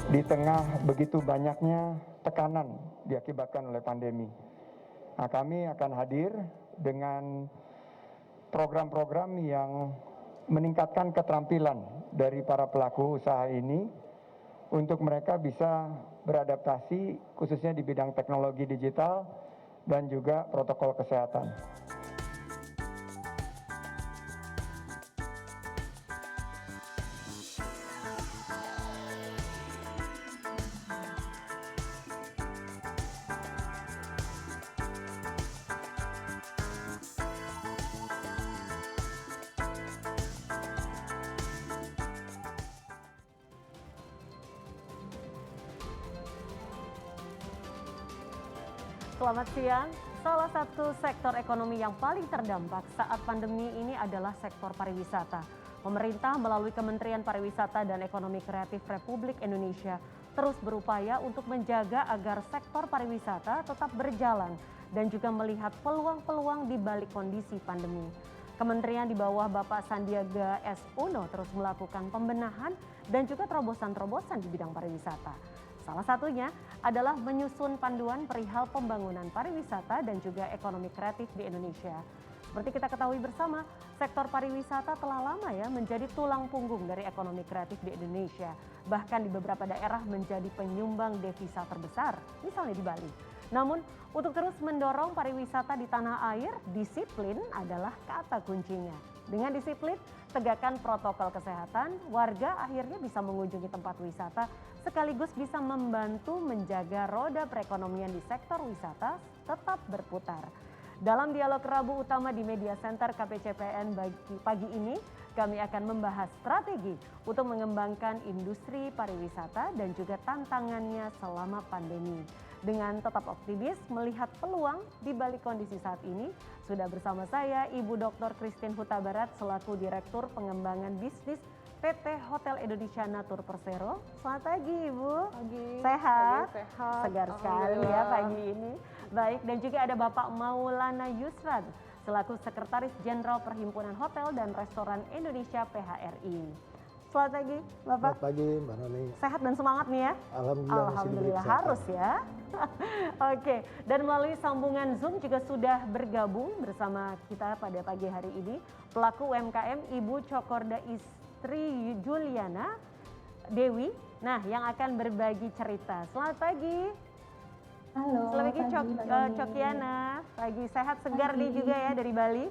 Di tengah begitu banyaknya tekanan diakibatkan oleh pandemi, nah, kami akan hadir dengan program-program yang meningkatkan keterampilan dari para pelaku usaha ini untuk mereka bisa beradaptasi khususnya di bidang teknologi digital dan juga protokol kesehatan. Selamat siang. Salah satu sektor ekonomi yang paling terdampak saat pandemi ini adalah sektor pariwisata. Pemerintah melalui Kementerian Pariwisata dan Ekonomi Kreatif Republik Indonesia terus berupaya untuk menjaga agar sektor pariwisata tetap berjalan dan juga melihat peluang-peluang di balik kondisi pandemi. Kementerian di bawah Bapak Sandiaga Uno terus melakukan pembenahan dan juga terobosan-terobosan di bidang pariwisata. Salah satunya adalah menyusun panduan perihal pembangunan pariwisata dan juga ekonomi kreatif di Indonesia. Seperti kita ketahui bersama, sektor pariwisata telah lama ya menjadi tulang punggung dari ekonomi kreatif di Indonesia. Bahkan di beberapa daerah menjadi penyumbang devisa terbesar, misalnya di Bali. Namun, untuk terus mendorong pariwisata di tanah air, disiplin adalah kata kuncinya. Dengan disiplin, tegakkan protokol kesehatan, warga akhirnya bisa mengunjungi tempat wisata sekaligus bisa membantu menjaga roda perekonomian di sektor wisata tetap berputar. Dalam dialog Rabu Utama di Media Center KPCPN pagi ini, kami akan membahas strategi untuk mengembangkan industri pariwisata dan juga tantangannya selama pandemi. Dengan tetap optimis melihat peluang di balik kondisi saat ini, sudah bersama saya Ibu Dr. Christine Huta Barat selaku Direktur Pengembangan Bisnis PT Hotel Indonesia Natur Persero. Selamat pagi Ibu. Pagi. Sehat? Pagi, sehat. Segar sekali ya pagi ini. Baik, dan juga ada Bapak Maulana Yusran selaku Sekretaris Jenderal Perhimpunan Hotel dan Restoran Indonesia PHRI. Selamat pagi Bapak. Selamat pagi Mbak Nani. Sehat dan semangat nih ya? Alhamdulillah harus ya. Oke, dan melalui sambungan Zoom juga sudah bergabung bersama kita pada pagi hari ini pelaku UMKM Ibu Cokorda Istri Juliana Dewi. Nah, yang akan berbagi cerita. Selamat pagi. Halo. Selamat pagi Cokiana. Pagi, sehat segar nih juga ya dari Bali.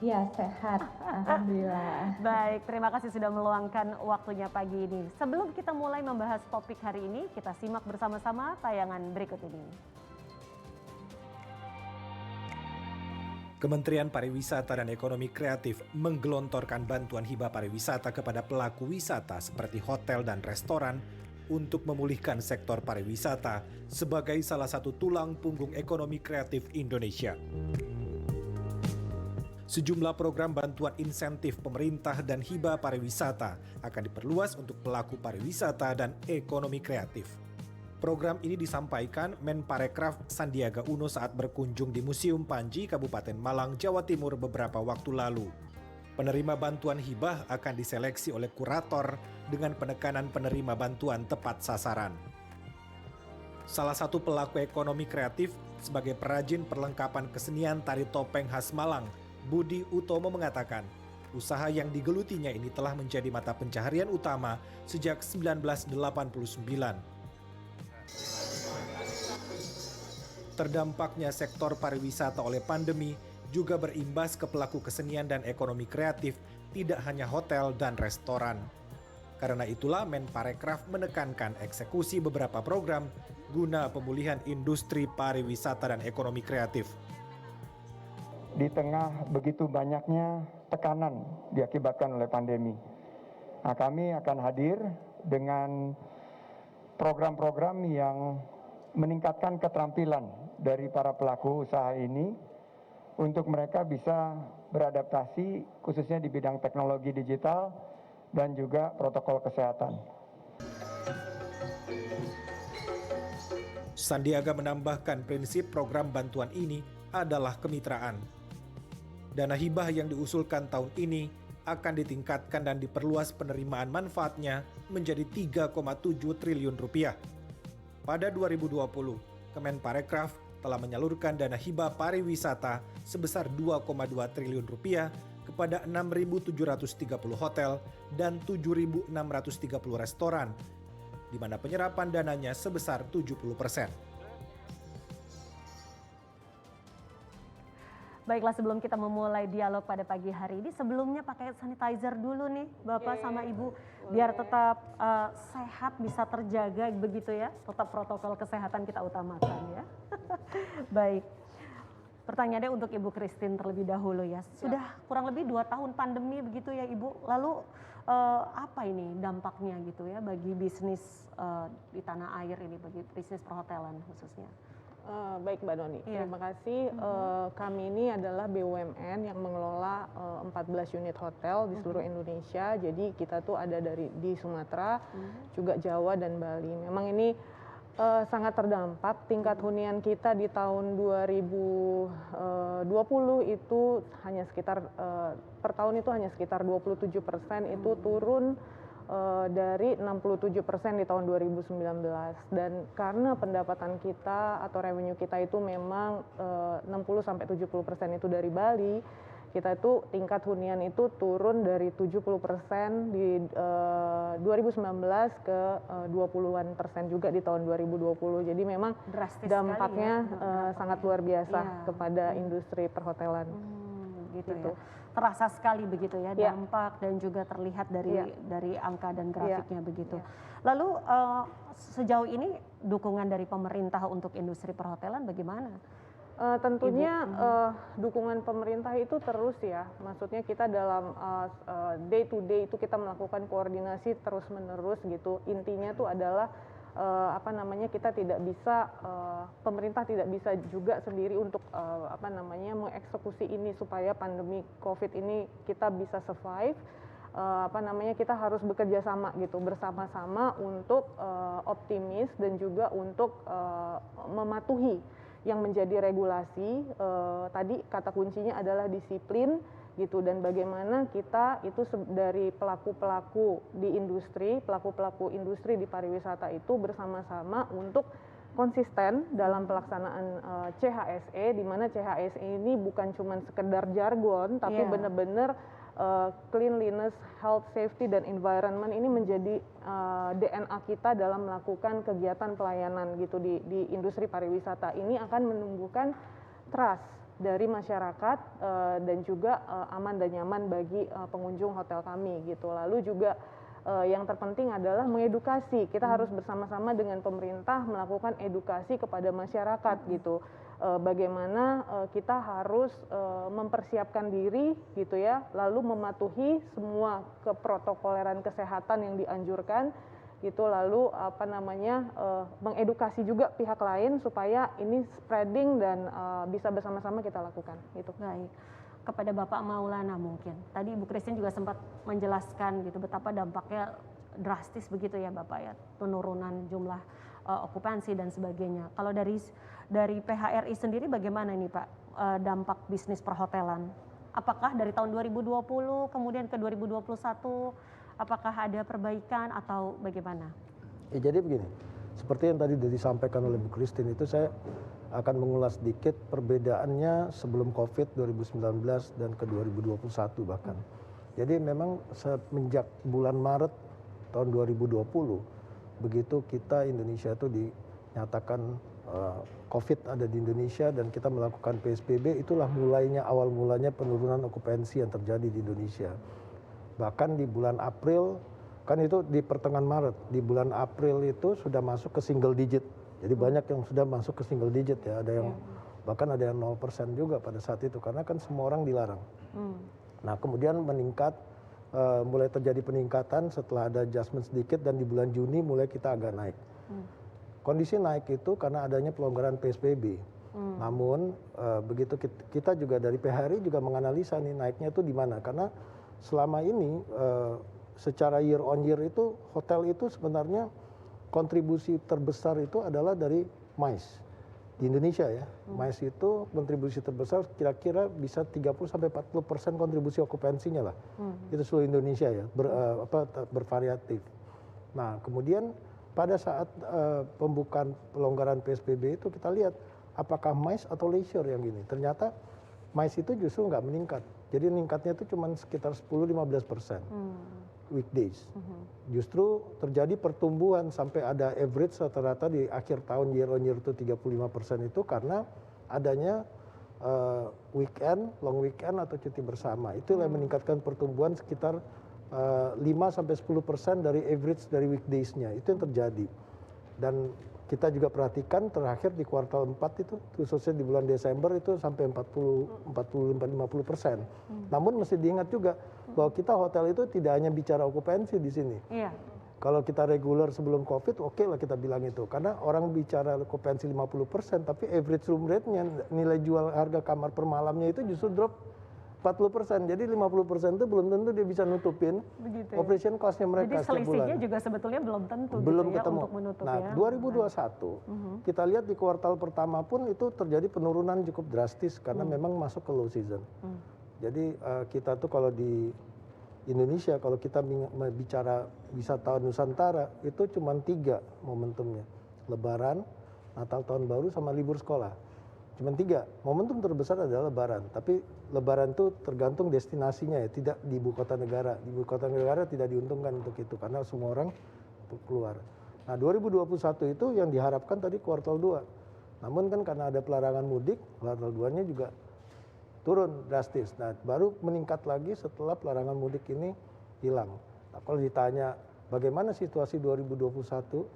Iya, sehat. Alhamdulillah. Baik, terima kasih sudah meluangkan waktunya pagi ini. Sebelum kita mulai membahas topik hari ini, kita simak bersama-sama tayangan berikut ini. Kementerian Pariwisata dan Ekonomi Kreatif menggelontorkan bantuan hibah pariwisata kepada pelaku wisata seperti hotel dan restoran untuk memulihkan sektor pariwisata sebagai salah satu tulang punggung ekonomi kreatif Indonesia. Sejumlah program bantuan insentif pemerintah dan hibah pariwisata akan diperluas untuk pelaku pariwisata dan ekonomi kreatif. Program ini disampaikan Menparekraf Sandiaga Uno saat berkunjung di Museum Panji, Kabupaten Malang, Jawa Timur beberapa waktu lalu. Penerima bantuan hibah akan diseleksi oleh kurator dengan penekanan penerima bantuan tepat sasaran. Salah satu pelaku ekonomi kreatif sebagai perajin perlengkapan kesenian tari topeng khas Malang, Budi Utomo mengatakan, usaha yang digelutinya ini telah menjadi mata pencaharian utama sejak 1989. Terdampaknya sektor pariwisata oleh pandemi juga berimbas ke pelaku kesenian dan ekonomi kreatif, tidak hanya hotel dan restoran. Karena itulah Menparekraf menekankan eksekusi beberapa program guna pemulihan industri pariwisata dan ekonomi kreatif. Di tengah begitu banyaknya tekanan diakibatkan oleh pandemi, nah, kami akan hadir dengan program-program yang meningkatkan keterampilan dari para pelaku usaha ini untuk mereka bisa beradaptasi khususnya di bidang teknologi digital dan juga protokol kesehatan. Sandiaga menambahkan prinsip program bantuan ini adalah kemitraan. Dana hibah yang diusulkan tahun ini akan ditingkatkan dan diperluas penerimaan manfaatnya menjadi 3,7 triliun rupiah. Pada 2020, Kemenparekraf telah menyalurkan dana hibah pariwisata sebesar 2,2 triliun rupiah kepada 6.730 hotel dan 7.630 restoran, di mana penyerapan dananya sebesar 70%. Baiklah, sebelum kita memulai dialog pada pagi hari ini, sebelumnya pakai sanitizer dulu nih Bapak sama Ibu, biar tetap sehat, bisa terjaga begitu ya, tetap protokol kesehatan kita utamakan ya. Baik, pertanyaannya untuk Ibu Christine terlebih dahulu ya, sudah kurang lebih 2 tahun pandemi begitu ya Ibu, lalu apa ini dampaknya gitu ya bagi bisnis di tanah air ini, bagi bisnis perhotelan khususnya? Baik Mbak Doni, terima kasih. Kami ini adalah BUMN yang mengelola 14 unit hotel di seluruh Indonesia. Jadi kita tuh ada di Sumatera, juga Jawa dan Bali. Memang ini sangat terdampak. Tingkat hunian kita di tahun 2020 itu hanya sekitar per tahun itu hanya sekitar 27%, itu turun dari 67% di tahun 2019, dan karena pendapatan kita atau revenue kita itu memang 60-70% itu dari Bali, kita itu tingkat hunian itu turun dari 70% di 2019 ke 20-an% juga di tahun 2020. Jadi memang drastis dampaknya ya, sangat luar biasa kepada industri perhotelan. Gitu ya. Terasa sekali begitu ya dampak dan juga terlihat dari angka dan grafiknya begitu. Lalu sejauh ini dukungan dari pemerintah untuk industri perhotelan bagaimana? Tentunya dukungan pemerintah itu terus ya, maksudnya kita dalam day to day itu kita melakukan koordinasi terus menerus gitu. Intinya tuh adalah kita tidak bisa, pemerintah tidak bisa juga sendiri untuk mengeksekusi ini supaya pandemi COVID ini kita bisa survive. Kita harus bekerja sama gitu, bersama-sama untuk optimis dan juga untuk mematuhi yang menjadi regulasi. Tadi kata kuncinya adalah disiplin gitu, dan bagaimana kita itu dari pelaku-pelaku industri di pariwisata itu bersama-sama untuk konsisten dalam pelaksanaan CHSE, di mana CHSE ini bukan cuma sekedar jargon, tapi benar-benar cleanliness, health, safety, dan environment ini menjadi DNA kita dalam melakukan kegiatan pelayanan gitu di industri pariwisata. Ini akan menumbuhkan trust dari masyarakat dan juga aman dan nyaman bagi pengunjung hotel kami gitu. Lalu juga yang terpenting adalah mengedukasi. Kita harus bersama-sama dengan pemerintah melakukan edukasi kepada masyarakat gitu. Bagaimana kita harus mempersiapkan diri gitu ya, lalu mematuhi semua keprotokoleran kesehatan yang dianjurkan gitu, lalu mengedukasi juga pihak lain supaya ini spreading dan bisa bersama-sama kita lakukan gitu. Baik, kepada Bapak Maulana mungkin tadi Ibu Christine juga sempat menjelaskan gitu betapa dampaknya drastis begitu ya Bapak ya, penurunan jumlah okupansi dan sebagainya. Kalau dari PHRI sendiri bagaimana ini Pak dampak bisnis perhotelan? Apakah dari tahun 2020 kemudian ke 2021 apakah ada perbaikan atau bagaimana? Ya, jadi begini, seperti yang tadi disampaikan oleh Bu Christine itu, saya akan mengulas sedikit perbedaannya sebelum COVID 2019 dan ke 2021 bahkan. Jadi memang semenjak bulan Maret tahun 2020, begitu kita Indonesia itu dinyatakan COVID ada di Indonesia dan kita melakukan PSBB, itulah awal mulanya penurunan okupansi yang terjadi di Indonesia. Bahkan di bulan April, kan itu di pertengahan Maret, di bulan April itu sudah masuk ke single digit. Jadi banyak yang sudah masuk ke single digit ya, ada yang bahkan ada yang 0% juga pada saat itu, karena kan semua orang dilarang. Nah kemudian meningkat, mulai terjadi peningkatan setelah ada adjustment sedikit, dan di bulan Juni mulai kita agak naik. Kondisi naik itu karena adanya pelonggaran PSBB. Namun begitu kita juga dari PHRI juga menganalisa nih naiknya itu di mana, karena selama ini secara year on year itu hotel itu sebenarnya kontribusi terbesar itu adalah dari MICE. Di Indonesia ya, MICE itu kontribusi terbesar kira-kira bisa 30-40% kontribusi okupansinya lah. Itu seluruh Indonesia ya, bervariatif. Nah kemudian pada saat pembukaan pelonggaran PSBB itu kita lihat apakah MICE atau leisure yang gini. Ternyata MICE itu justru nggak meningkat. Jadi meningkatnya itu cuma sekitar 10-15% weekdays. Justru terjadi pertumbuhan sampai ada average rata-rata di akhir tahun year on year itu 35% itu karena adanya weekend, long weekend atau cuti bersama. Itu yang meningkatkan pertumbuhan sekitar 5-10% dari average dari weekdays-nya. Itu yang terjadi. Dan kita juga perhatikan terakhir di kuartal 4 itu, khususnya di bulan Desember itu sampai 40-50%. Namun mesti diingat juga bahwa kita hotel itu tidak hanya bicara okupansi di sini. Iya. Kalau kita reguler sebelum COVID, oke lah kita bilang itu. Karena orang bicara okupansi 50%, tapi average room rate-nya, nilai jual harga kamar per malamnya itu justru drop 40%. Jadi 50% itu belum tentu dia bisa nutupin Begitu ya. operation cost-nya mereka Jadi setiap bulan. selisihnya juga sebetulnya belum tentu Belum gitu ya ketemu. untuk menutup Nah, ya. 2021 kita lihat di kuartal pertama pun itu terjadi penurunan cukup drastis karena memang masuk ke low season. Jadi kita tuh kalau di Indonesia kalau kita bicara wisatawan Nusantara itu cuma 3 momentumnya. Lebaran, Natal Tahun Baru sama libur sekolah. Cuma 3. Momentum terbesar adalah Lebaran. Tapi Lebaran itu tergantung destinasinya ya, tidak di ibu kota negara. Di ibu kota negara tidak diuntungkan untuk itu karena semua orang keluar. Nah 2021 itu yang diharapkan tadi kuartal 2. Namun kan karena ada pelarangan mudik, kuartal 2-nya juga turun drastis. Nah baru meningkat lagi setelah pelarangan mudik ini hilang. Nah kalau ditanya bagaimana situasi 2021,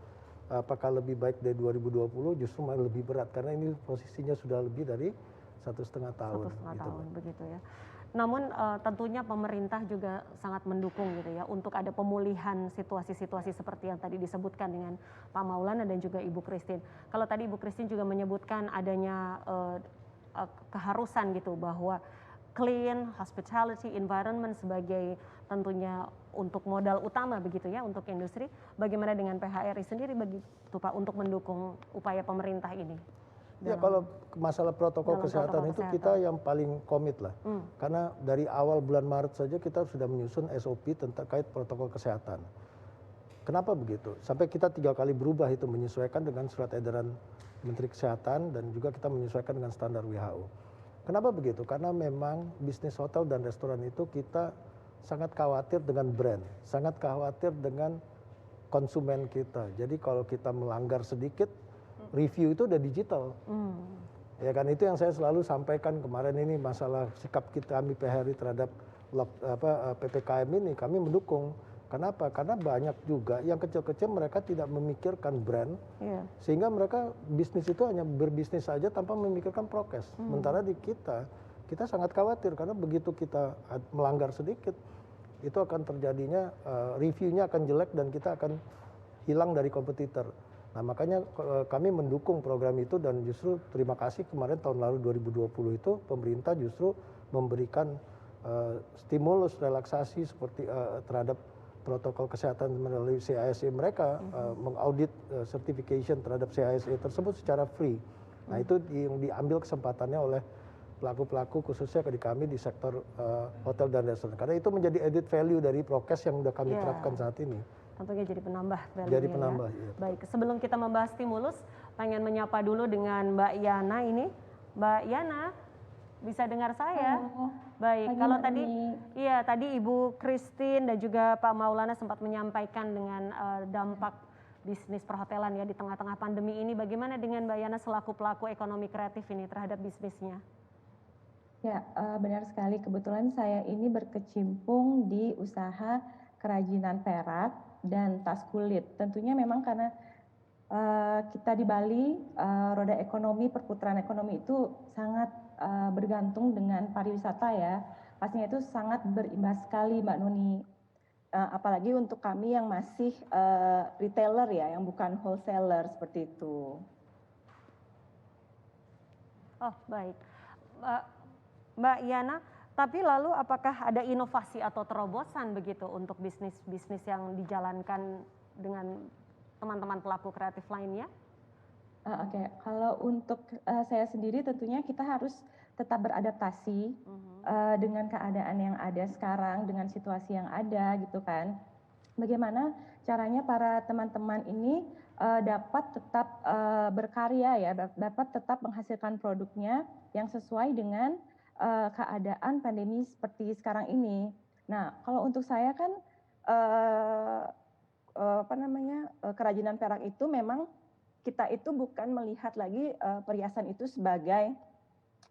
apakah lebih baik dari 2020, justru malah lebih berat karena ini posisinya sudah lebih dari 1,5 tahun. 1,5 tahun begitu ya. Namun tentunya pemerintah juga sangat mendukung gitu ya untuk ada pemulihan situasi-situasi seperti yang tadi disebutkan dengan Pak Maulana dan juga Ibu Christine. Kalau tadi Ibu Christine juga menyebutkan adanya keharusan gitu bahwa clean hospitality environment sebagai tentunya untuk modal utama begitu ya untuk industri. Bagaimana dengan PHRI sendiri begitu Pak untuk mendukung upaya pemerintah ini? Ya kalau masalah protokol kesehatan itu kita yang paling komit lah. Karena dari awal bulan Maret saja kita sudah menyusun SOP terkait protokol kesehatan. Kenapa begitu? Sampai kita 3 kali berubah itu menyesuaikan dengan surat edaran Menteri Kesehatan dan juga kita menyesuaikan dengan standar WHO. Kenapa begitu? Karena memang bisnis hotel dan restoran itu kita sangat khawatir dengan brand, sangat khawatir dengan konsumen kita. Jadi kalau kita melanggar sedikit, review itu udah digital. Ya kan itu yang saya selalu sampaikan kemarin ini masalah sikap kami PHRI terhadap PPKM ini kami mendukung. Kenapa? Karena banyak juga yang kecil-kecil mereka tidak memikirkan brand, sehingga mereka bisnis itu hanya berbisnis saja tanpa memikirkan prokes. Sementara di kita sangat khawatir karena begitu kita melanggar sedikit, itu akan terjadinya reviewnya akan jelek dan kita akan hilang dari kompetitor. Nah makanya kami mendukung program itu dan justru terima kasih kemarin tahun lalu 2020 itu pemerintah justru memberikan stimulus relaksasi seperti terhadap protokol kesehatan melalui CISE mereka mengaudit certification terhadap CISE tersebut secara free. Nah itu yang diambil kesempatannya oleh pelaku-pelaku khususnya di kami di sektor hotel dan restoran. Karena itu menjadi added value dari prokes yang sudah kami terapkan saat ini. Tentunya jadi penambah value. Jadi penambah, ya. Baik, sebelum kita membahas stimulus, pengen menyapa dulu dengan Mbak Yana ini. Mbak Yana, bisa dengar saya? Baik, kalau tadi tadi Ibu Christine dan juga Pak Maulana sempat menyampaikan dengan dampak bisnis perhotelan ya di tengah-tengah pandemi ini. Bagaimana dengan Mbak Yana selaku pelaku ekonomi kreatif ini terhadap bisnisnya? Ya, benar sekali. Kebetulan saya ini berkecimpung di usaha kerajinan perak dan tas kulit. Tentunya memang karena kita di Bali, roda ekonomi, perputaran ekonomi itu sangat bergantung dengan pariwisata ya. Pastinya itu sangat berimbas sekali Mbak Nuni. Apalagi untuk kami yang masih retailer ya, yang bukan wholesaler seperti itu. Oh baik, Mbak Yana, tapi lalu apakah ada inovasi atau terobosan begitu untuk bisnis-bisnis yang dijalankan dengan teman-teman pelaku kreatif lainnya? Oke, kalau untuk saya sendiri tentunya kita harus tetap beradaptasi dengan keadaan yang ada sekarang, dengan situasi yang ada gitu kan. Bagaimana caranya para teman-teman ini dapat tetap berkarya ya, dapat tetap menghasilkan produknya yang sesuai dengan keadaan pandemi seperti sekarang ini. Nah, kalau untuk saya kan kerajinan perak itu memang kita itu bukan melihat lagi perhiasan itu sebagai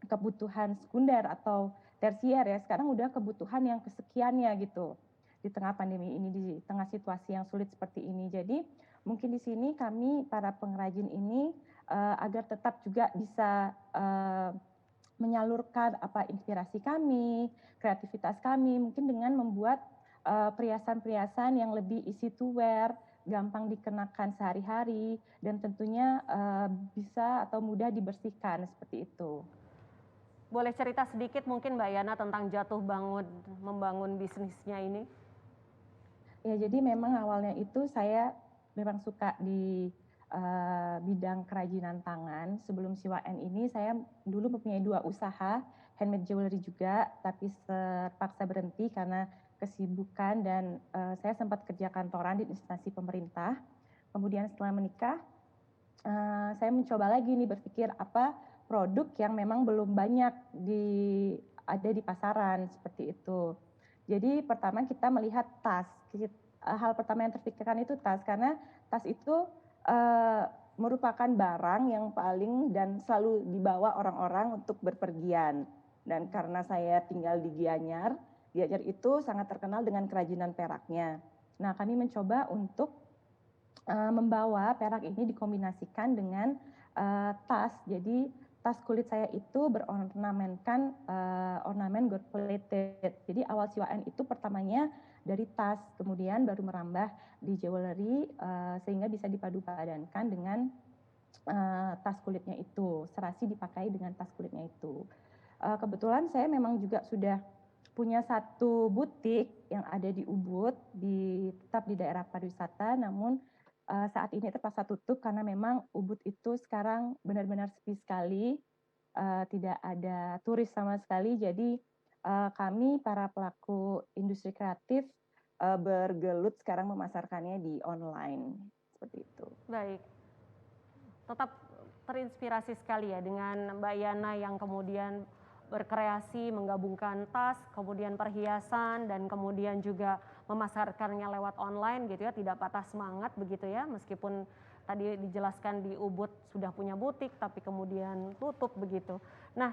kebutuhan sekunder atau tersier ya. Sekarang udah kebutuhan yang kesekiannya gitu. Di tengah pandemi ini, di tengah situasi yang sulit seperti ini. Jadi mungkin di sini kami para pengrajin ini agar tetap juga bisa menyalurkan inspirasi kami, kreativitas kami mungkin dengan membuat perhiasan-perhiasan yang lebih easy to wear, gampang dikenakan sehari-hari, dan tentunya bisa atau mudah dibersihkan seperti itu. Boleh cerita sedikit mungkin Mbak Yana tentang jatuh bangun membangun bisnisnya ini? Ya, jadi memang awalnya itu saya memang suka di bidang kerajinan tangan. Sebelum Siwaen ini saya dulu mempunyai 2 usaha, handmade jewelry juga, tapi terpaksa berhenti karena kesibukan dan saya sempat kerja kantoran di instansi pemerintah. Kemudian setelah menikah, saya mencoba lagi nih berpikir apa produk yang memang belum banyak ada di pasaran seperti itu. Jadi pertama kita melihat tas. Hal pertama yang terpikirkan itu tas karena tas itu merupakan barang yang paling dan selalu dibawa orang-orang untuk berpergian. Dan karena saya tinggal di Gianyar itu sangat terkenal dengan kerajinan peraknya. Nah, kami mencoba untuk membawa perak ini dikombinasikan dengan tas. Jadi tas kulit saya itu berornamenkan ornamen gold plated. Jadi awal Siwaen itu pertamanya dari tas, kemudian baru merambah di jewelry sehingga bisa dipadu-padankan dengan tas kulitnya itu. Serasi dipakai dengan tas kulitnya itu. Kebetulan saya memang juga sudah punya satu butik yang ada di Ubud, tetap di daerah pariwisata, namun saat ini terpaksa tutup karena memang Ubud itu sekarang benar-benar sepi sekali, tidak ada turis sama sekali. Jadi kami para pelaku industri kreatif bergelut sekarang memasarkannya di online seperti itu. Baik, tetap terinspirasi sekali ya dengan Mbak Yana yang kemudian berkreasi, menggabungkan tas, kemudian perhiasan, dan kemudian juga memasarkannya lewat online gitu ya, tidak patah semangat begitu ya, meskipun tadi dijelaskan di Ubud sudah punya butik, tapi kemudian tutup begitu. Nah,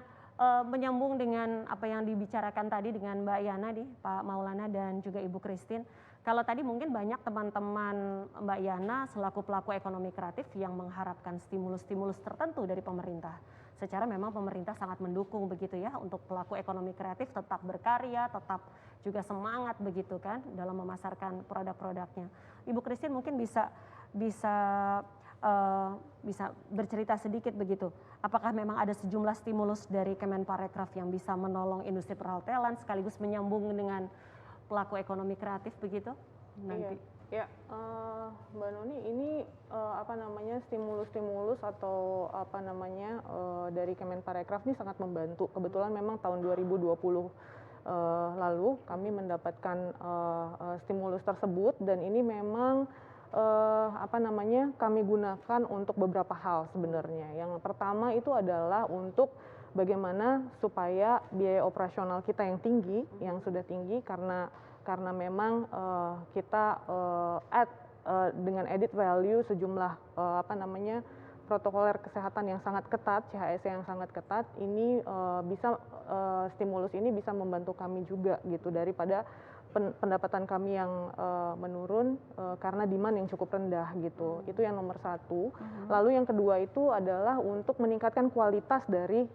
menyambung dengan apa yang dibicarakan tadi dengan Mbak Yana nih, Pak Maulana dan juga Ibu Christine, kalau tadi mungkin banyak teman-teman Mbak Yana selaku pelaku ekonomi kreatif yang mengharapkan stimulus-stimulus tertentu dari pemerintah. Secara memang pemerintah sangat mendukung begitu ya untuk pelaku ekonomi kreatif tetap berkarya, tetap juga semangat begitu kan dalam memasarkan produk-produknya. Ibu Christine mungkin bisa bercerita sedikit begitu. Apakah memang ada sejumlah stimulus dari Kemenparekraf yang bisa menolong industri perhotelan sekaligus menyambung dengan pelaku ekonomi kreatif begitu nanti? Iya, Mbak Noni, ini stimulus-stimulus atau dari Kemenparekraf ini sangat membantu. Kebetulan memang tahun 2020 lalu kami mendapatkan stimulus tersebut dan ini memang kami gunakan untuk beberapa hal sebenarnya. Yang pertama itu adalah untuk bagaimana supaya biaya operasional kita yang tinggi, yang sudah tinggi karena memang kita dengan added value sejumlah protokoler kesehatan yang sangat ketat, CHSE yang sangat ketat, ini stimulus ini bisa membantu kami juga gitu daripada pendapatan kami yang menurun karena demand yang cukup rendah gitu. Itu yang nomor satu. Lalu yang kedua itu adalah untuk meningkatkan kualitas dari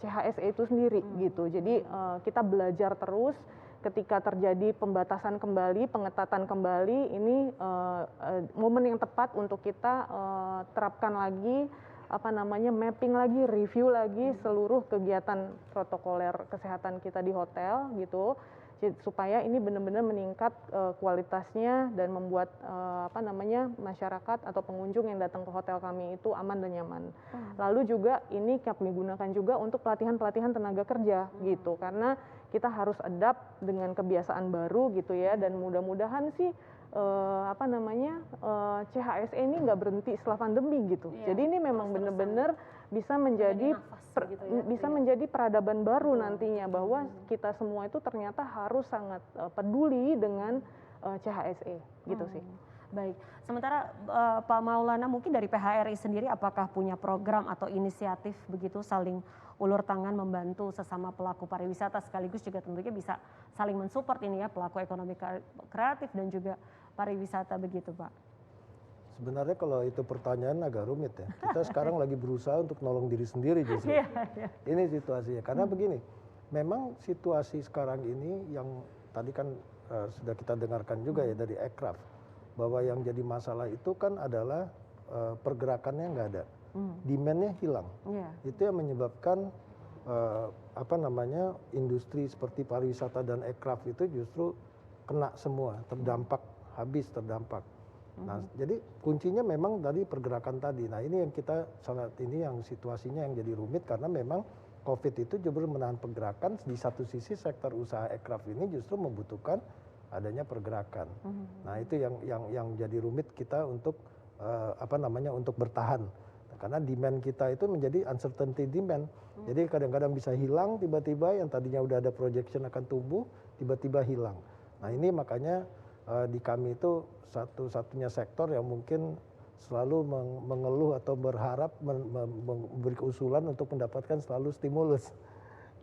CHSE itu sendiri gitu. Jadi kita belajar terus ketika terjadi pembatasan kembali, pengetatan kembali, ini momen yang tepat untuk kita terapkan lagi mapping lagi, review lagi seluruh kegiatan protokoler kesehatan kita di hotel gitu. supaya ini benar-benar meningkat kualitasnya dan membuat masyarakat atau pengunjung yang datang ke hotel kami itu aman dan nyaman. Lalu juga ini kami gunakan juga untuk pelatihan-pelatihan tenaga kerja gitu, karena kita harus adapt dengan kebiasaan baru gitu ya, dan mudah-mudahan sih CHSE ini nggak berhenti setelah pandemi gitu. Jadi ini memang benar-benar bisa menjadi menjadi peradaban baru nantinya, bahwa kita semua itu ternyata harus sangat peduli dengan CHSE gitu sih. Baik, sementara Pak Maulana mungkin dari PHRI sendiri apakah punya program atau inisiatif begitu saling ulur tangan membantu sesama pelaku pariwisata, sekaligus juga tentunya bisa saling mensupport ini ya pelaku ekonomi kreatif dan juga pariwisata begitu Pak? Sebenarnya kalau itu pertanyaan agak rumit ya. Kita sekarang lagi berusaha untuk nolong diri sendiri justru. Ini situasinya. Karena begini, memang situasi sekarang ini yang tadi kan sudah kita dengarkan juga ya dari Aircraft, bahwa yang jadi masalah itu kan adalah pergerakannya nggak ada, demand-nya hilang. Itu yang menyebabkan industri seperti pariwisata dan Aircraft itu justru kena semua, terdampak, habis terdampak. Nah, jadi kuncinya memang dari pergerakan tadi. Nah, ini yang kita saat ini yang situasinya yang jadi rumit, karena memang COVID itu justru menahan pergerakan. Di satu sisi sektor usaha aircraft ini justru membutuhkan adanya pergerakan. Nah, itu yang jadi rumit kita untuk untuk bertahan. Karena demand kita itu menjadi uncertainty demand. Jadi kadang-kadang bisa hilang tiba-tiba, yang tadinya udah ada projection akan tumbuh, tiba-tiba hilang. Nah, ini makanya di kami itu satu-satunya sektor yang mungkin selalu mengeluh atau berharap memberi usulan untuk mendapatkan selalu stimulus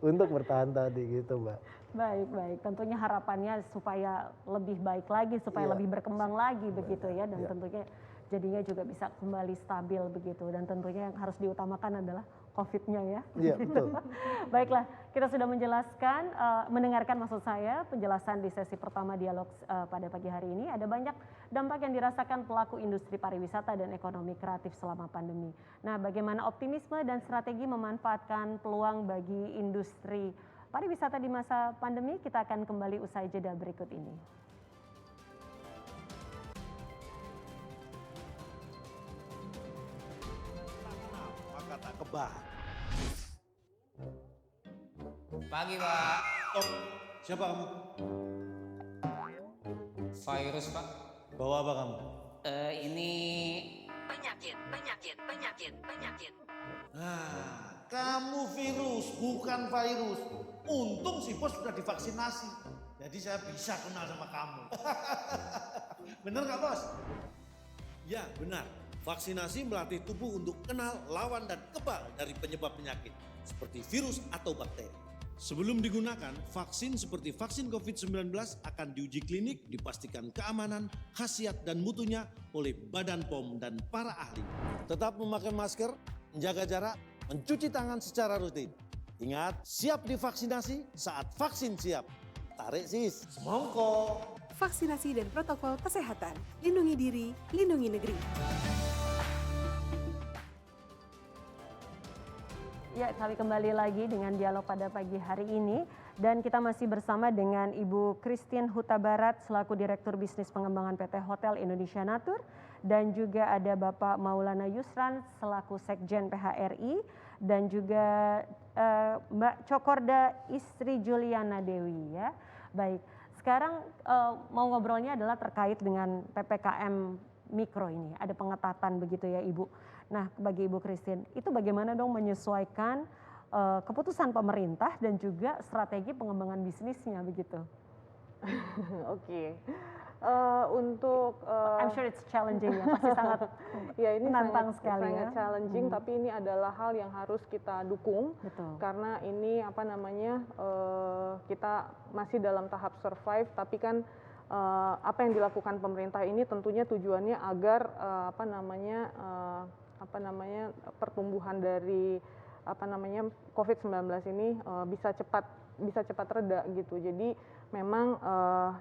untuk bertahan tadi gitu Mbak. Baik. Tentunya harapannya supaya lebih baik lagi, supaya lebih berkembang lagi begitu ya, dan tentunya jadinya juga bisa kembali stabil begitu, dan tentunya yang harus diutamakan adalah COVID-nya ya. Iya, betul. Baiklah, kita sudah menjelaskan, mendengarkan maksud saya penjelasan di sesi pertama dialog pada pagi hari ini. Ada banyak dampak yang dirasakan pelaku industri pariwisata dan ekonomi kreatif selama pandemi. Nah, bagaimana optimisme dan strategi memanfaatkan peluang bagi industri pariwisata di masa pandemi? Kita akan kembali usai jeda berikut ini. Maka tak kebal. Pagi, Pak. Oh, siapa kamu? Virus, Pak. Bawa apa kamu? Ini Penyakit. Nah, kamu virus, bukan virus. Untung si bos sudah divaksinasi. Jadi saya bisa kenal sama kamu. Bener nggak bos? Ya, benar. Vaksinasi melatih tubuh untuk kenal, lawan, dan kebal dari penyebab penyakit, seperti virus atau bakteri. Sebelum digunakan, vaksin seperti vaksin COVID-19 akan diuji klinik, dipastikan keamanan, khasiat, dan mutunya oleh Badan POM dan para ahli. Tetap memakai masker, menjaga jarak, mencuci tangan secara rutin. Ingat, siap divaksinasi saat vaksin siap. Tarik sis, semongko. Vaksinasi dan protokol kesehatan. Lindungi diri, lindungi negeri. Ya, kami kembali lagi dengan dialog pada pagi hari ini, dan kita masih bersama dengan Ibu Christine Huta Barat selaku Direktur Bisnis Pengembangan PT Hotel Indonesia Natur, dan juga ada Bapak Maulana Yusran selaku Sekjen PHRI, dan juga Mbak Cokorda Istri Juliana Dewi ya. Baik, sekarang mau ngobrolnya adalah terkait dengan PPKM Mikro ini, ada pengetatan begitu ya Ibu. Nah, bagi Ibu Christine, itu bagaimana dong menyesuaikan keputusan pemerintah dan juga strategi pengembangan bisnisnya begitu? Oke. Untuk I'm sure it's challenging ya, pasti sangat ya ini menantang sekali sangat ya. challenging, tapi ini adalah hal yang harus kita dukung. Betul. Karena ini kita masih dalam tahap survive, tapi kan apa yang dilakukan pemerintah ini tentunya tujuannya agar pertumbuhan dari COVID-19 ini bisa cepat reda gitu. Jadi memang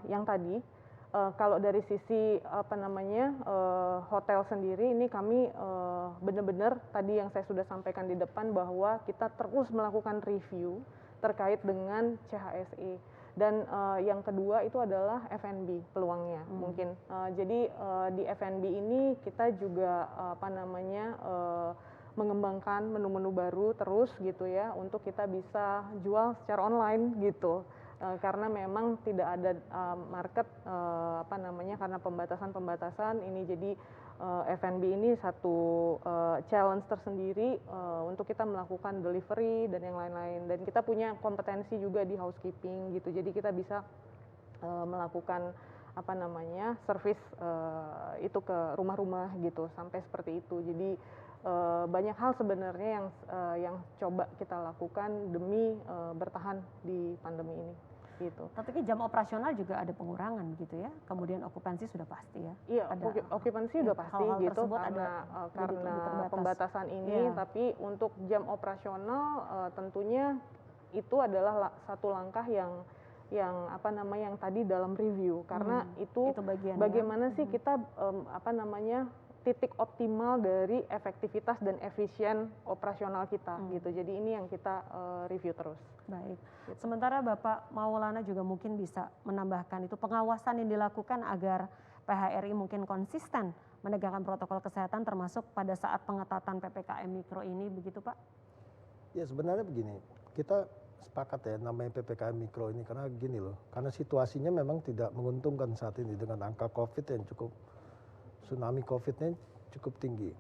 yang tadi kalau dari sisi hotel sendiri ini kami benar-benar tadi yang saya sudah sampaikan di depan, bahwa kita terus melakukan review terkait dengan CHSE. Dan yang kedua itu adalah F&B peluangnya mungkin. Jadi di F&B ini kita juga mengembangkan menu-menu baru terus gitu ya untuk kita bisa jual secara online gitu. Karena memang tidak ada market karena pembatasan ini, jadi F&B ini satu challenge tersendiri untuk kita melakukan delivery dan yang lain-lain, dan kita punya kompetensi juga di housekeeping gitu, jadi kita bisa melakukan service itu ke rumah-rumah gitu sampai seperti itu. Jadi banyak hal sebenarnya yang coba kita lakukan demi bertahan di pandemi ini gitu. Tapi jam operasional juga ada pengurangan gitu ya. Kemudian okupansi sudah pasti ya. Iya, okupansi sudah pasti hal-hal gitu karena pembatasan ini. Tapi untuk jam operasional tentunya itu adalah satu langkah yang tadi dalam review, karena itu bagaimana sih kita titik optimal dari efektivitas dan efisien operasional kita gitu. Jadi ini yang kita review terus. Baik. Gitu. Sementara Bapak Maulana juga mungkin bisa menambahkan itu pengawasan yang dilakukan agar PHRI mungkin konsisten menegakkan protokol kesehatan termasuk pada saat pengetatan PPKM Mikro ini, begitu Pak? Ya sebenarnya begini, kita sepakat ya namanya PPKM Mikro ini karena gini loh, karena situasinya memang tidak menguntungkan saat ini dengan angka COVID yang cukup, tsunami COVID-nya cukup tinggi.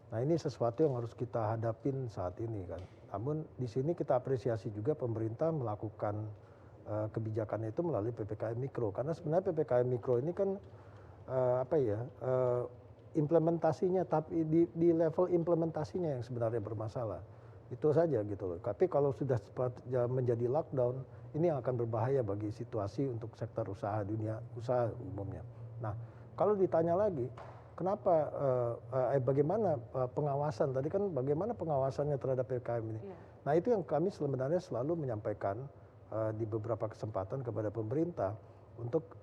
Nah ini sesuatu yang harus kita hadapin saat ini kan. Namun di sini kita apresiasi juga pemerintah melakukan kebijakan itu melalui PPKM Mikro. Karena sebenarnya PPKM Mikro ini kan implementasinya, tapi di level implementasinya yang sebenarnya bermasalah. Itu saja gitu loh. Tapi kalau sudah menjadi lockdown, ini akan berbahaya bagi situasi untuk sektor usaha, dunia usaha umumnya. Nah, kalau ditanya lagi, kenapa, bagaimana pengawasan, tadi kan bagaimana pengawasannya terhadap PPKM ini. Nah itu yang kami sebenarnya selalu menyampaikan di beberapa kesempatan kepada pemerintah untuk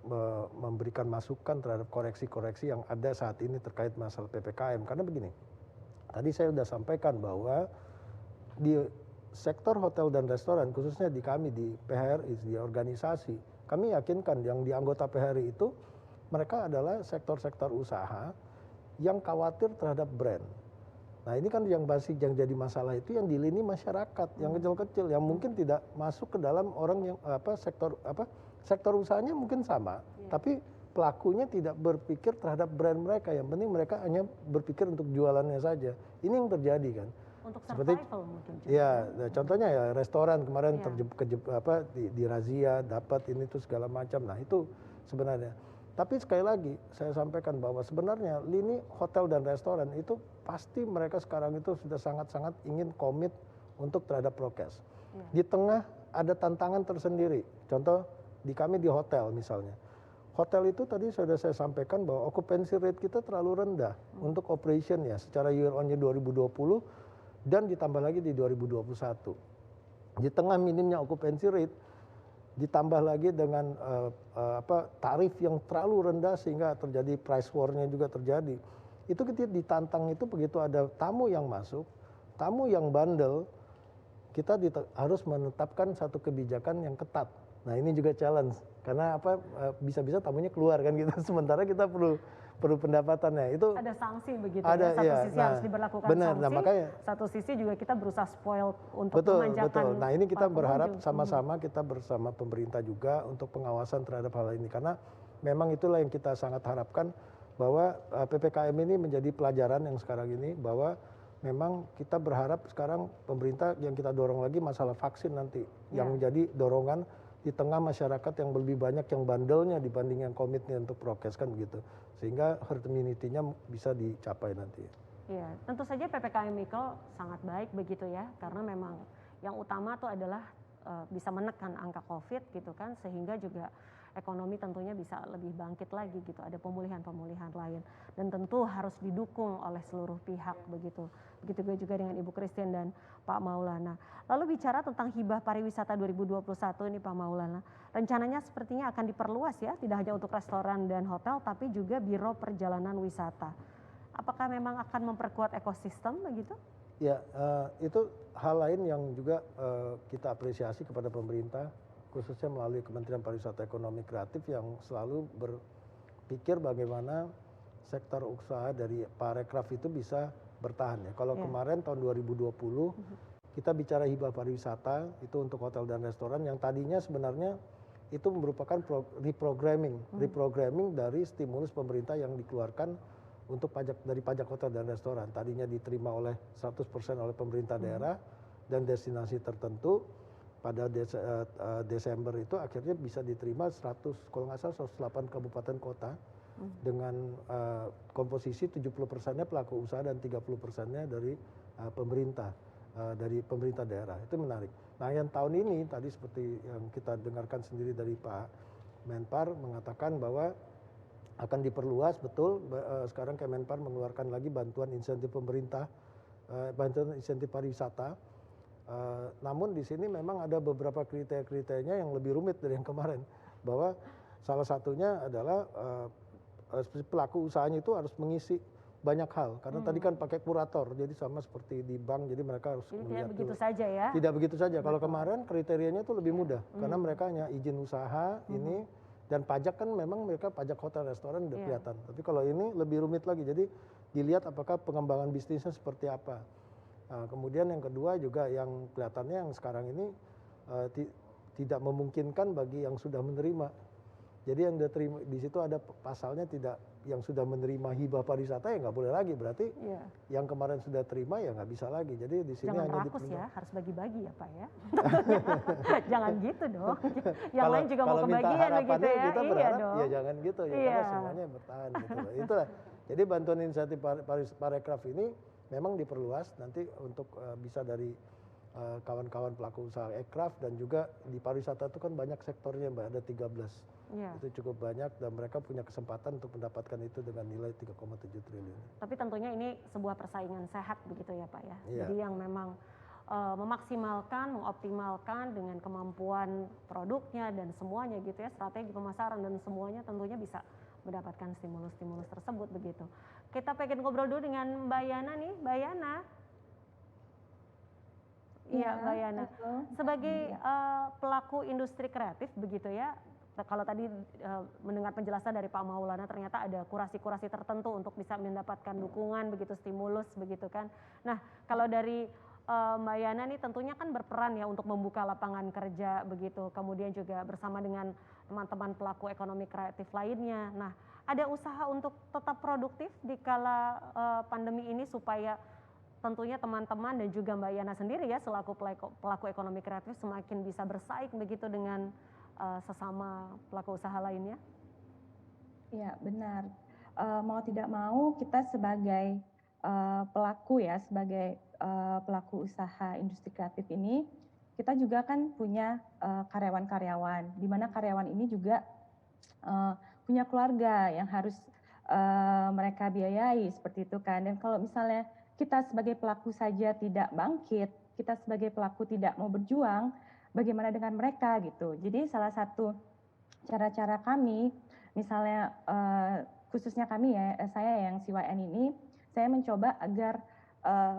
memberikan masukan terhadap koreksi-koreksi yang ada saat ini terkait masalah PPKM. Karena begini, tadi saya sudah sampaikan bahwa di sektor hotel dan restoran, khususnya di kami, di PHRI, di organisasi, kami yakinkan yang di anggota PHRI itu, mereka adalah sektor-sektor usaha yang khawatir terhadap brand. Nah ini kan yang jadi masalah itu yang di lini masyarakat, yang kecil-kecil, yang mungkin tidak masuk ke dalam orang yang sektor usahanya mungkin sama, tapi pelakunya tidak berpikir terhadap brand mereka. Yang penting mereka hanya berpikir untuk jualannya saja. Ini yang terjadi kan. Untuk survival mungkin. Ya, contohnya ya restoran kemarin di razia, dapat ini tuh segala macam. Nah itu sebenarnya. Tapi sekali lagi saya sampaikan bahwa sebenarnya lini hotel dan restoran itu pasti mereka sekarang itu sudah sangat-sangat ingin komit untuk terhadap prokes. Di tengah ada tantangan tersendiri. Contoh di kami di hotel misalnya. Hotel itu tadi sudah saya sampaikan bahwa occupancy rate kita terlalu rendah untuk operation ya secara year on year 2020 dan ditambah lagi di 2021. Di tengah minimnya occupancy rate ditambah lagi dengan tarif yang terlalu rendah sehingga terjadi price war-nya juga terjadi. Itu kita ditantang itu begitu ada tamu yang masuk, tamu yang bandel, kita harus menetapkan satu kebijakan yang ketat. Nah ini juga challenge karena bisa-bisa tamunya keluar kan gitu. Sementara kita perlu pendapatannya itu ada sanksi begitu ada, ya. Satu sisi harus diberlakukan sanksi, makanya, satu sisi juga kita berusaha spoil untuk memanjakan. Betul. Nah ini kita berharap sama-sama kita bersama pemerintah juga untuk pengawasan terhadap hal ini karena memang itulah yang kita sangat harapkan bahwa PPKM ini menjadi pelajaran yang sekarang ini bahwa memang kita berharap sekarang pemerintah yang kita dorong lagi masalah vaksin nanti yang menjadi dorongan di tengah masyarakat yang lebih banyak yang bandelnya dibanding yang komitnya untuk prokes kan begitu. Sehingga herd immunity-nya bisa dicapai nanti. Iya, tentu saja PPKM Mikro sangat baik begitu ya, karena memang yang utama itu adalah bisa menekan angka COVID gitu kan, sehingga juga ekonomi tentunya bisa lebih bangkit lagi gitu, ada pemulihan-pemulihan lain. Dan tentu harus didukung oleh seluruh pihak begitu. Begitu juga dengan Ibu Christine dan Pak Maulana. Lalu bicara tentang hibah pariwisata 2021 ini Pak Maulana, rencananya sepertinya akan diperluas ya, tidak hanya untuk restoran dan hotel, tapi juga biro perjalanan wisata. Apakah memang akan memperkuat ekosistem begitu? Ya, itu hal lain yang juga kita apresiasi kepada pemerintah, khususnya melalui Kementerian Pariwisata Ekonomi Kreatif yang selalu berpikir bagaimana sektor usaha dari parekraf itu bisa bertahan ya. Kalau kemarin tahun 2020 kita bicara hibah pariwisata itu untuk hotel dan restoran yang tadinya sebenarnya itu merupakan reprogramming dari stimulus pemerintah yang dikeluarkan untuk pajak hotel dan restoran. Tadinya diterima oleh 100% oleh pemerintah daerah dan destinasi tertentu. Pada Desember itu akhirnya bisa diterima 100, kalau nggak salah 108 kabupaten kota dengan komposisi 70%-nya pelaku usaha dan 30%-nya dari pemerintah daerah. Itu menarik. Nah yang tahun ini tadi seperti yang kita dengarkan sendiri dari Pak Menpar mengatakan bahwa akan diperluas, betul. Sekarang Kemenpar mengeluarkan lagi bantuan insentif pemerintah, bantuan insentif pariwisata. Namun di sini memang ada beberapa kriteria-kriterianya yang lebih rumit dari yang kemarin. Bahwa salah satunya adalah pelaku usahanya itu harus mengisi banyak hal. Karena tadi kan pakai kurator, jadi sama seperti di bank, jadi mereka harus melihat tidak begitu saja ya? Tidak begitu saja. Kalau kemarin kriterianya itu lebih mudah. Karena mereka hanya izin usaha ini, dan pajak kan memang mereka pajak hotel restoran udah kelihatan. Tapi kalau ini lebih rumit lagi. Jadi dilihat apakah pengembangan bisnisnya seperti apa. Nah, kemudian yang kedua juga yang kelihatannya yang sekarang ini tidak memungkinkan bagi yang sudah menerima. Jadi yang di situ ada pasalnya tidak yang sudah menerima hibah pariwisata ya nggak boleh lagi. Berarti yang kemarin sudah terima ya nggak bisa lagi. Jadi di sini jangan hanya rakus ya, harus bagi-bagi ya Pak ya. Jangan gitu dong. Yang kalau, lain juga mau kebagian begitu ya. Kita berharap ya jangan gitu ya, Iya. karena semuanya bertahan gitu. Itulah. Jadi bantuan insentif parekraf ini memang diperluas nanti untuk bisa dari kawan-kawan pelaku usaha ekraf dan juga di pariwisata itu kan banyak sektornya Mbak, ada 13. Itu cukup banyak dan mereka punya kesempatan untuk mendapatkan itu dengan nilai 3,7 triliun. Tapi tentunya ini sebuah persaingan sehat begitu ya Pak ya. Iya. Jadi yang memang memaksimalkan, mengoptimalkan dengan kemampuan produknya dan semuanya gitu ya, strategi pemasaran dan semuanya tentunya bisa mendapatkan stimulus-stimulus tersebut begitu. Kita pengen ngobrol dulu dengan Mbak Yana nih, Mbak Yana. Iya, Mbak Yana. Sebagai pelaku industri kreatif begitu ya, kalau tadi mendengar penjelasan dari Pak Maulana ternyata ada kurasi-kurasi tertentu untuk bisa mendapatkan dukungan begitu, stimulus begitu kan. Nah, kalau dari Mbak Yana nih tentunya kan berperan ya untuk membuka lapangan kerja begitu, kemudian juga bersama dengan teman-teman pelaku ekonomi kreatif lainnya. Nah, ada usaha untuk tetap produktif di kala pandemi ini supaya tentunya teman-teman dan juga Mbak Yana sendiri ya selaku pelaku ekonomi kreatif semakin bisa bersaing begitu dengan sesama pelaku usaha lainnya? Ya benar. Mau tidak mau kita sebagai pelaku ya, sebagai pelaku usaha industri kreatif ini, kita juga kan punya karyawan-karyawan, di mana karyawan ini juga punya keluarga yang harus mereka biayai seperti itu kan. Dan kalau misalnya kita sebagai pelaku saja tidak bangkit, kita sebagai pelaku tidak mau berjuang, bagaimana dengan mereka gitu. Jadi salah satu cara-cara kami, misalnya khususnya kami ya, saya yang CYN ini, saya mencoba agar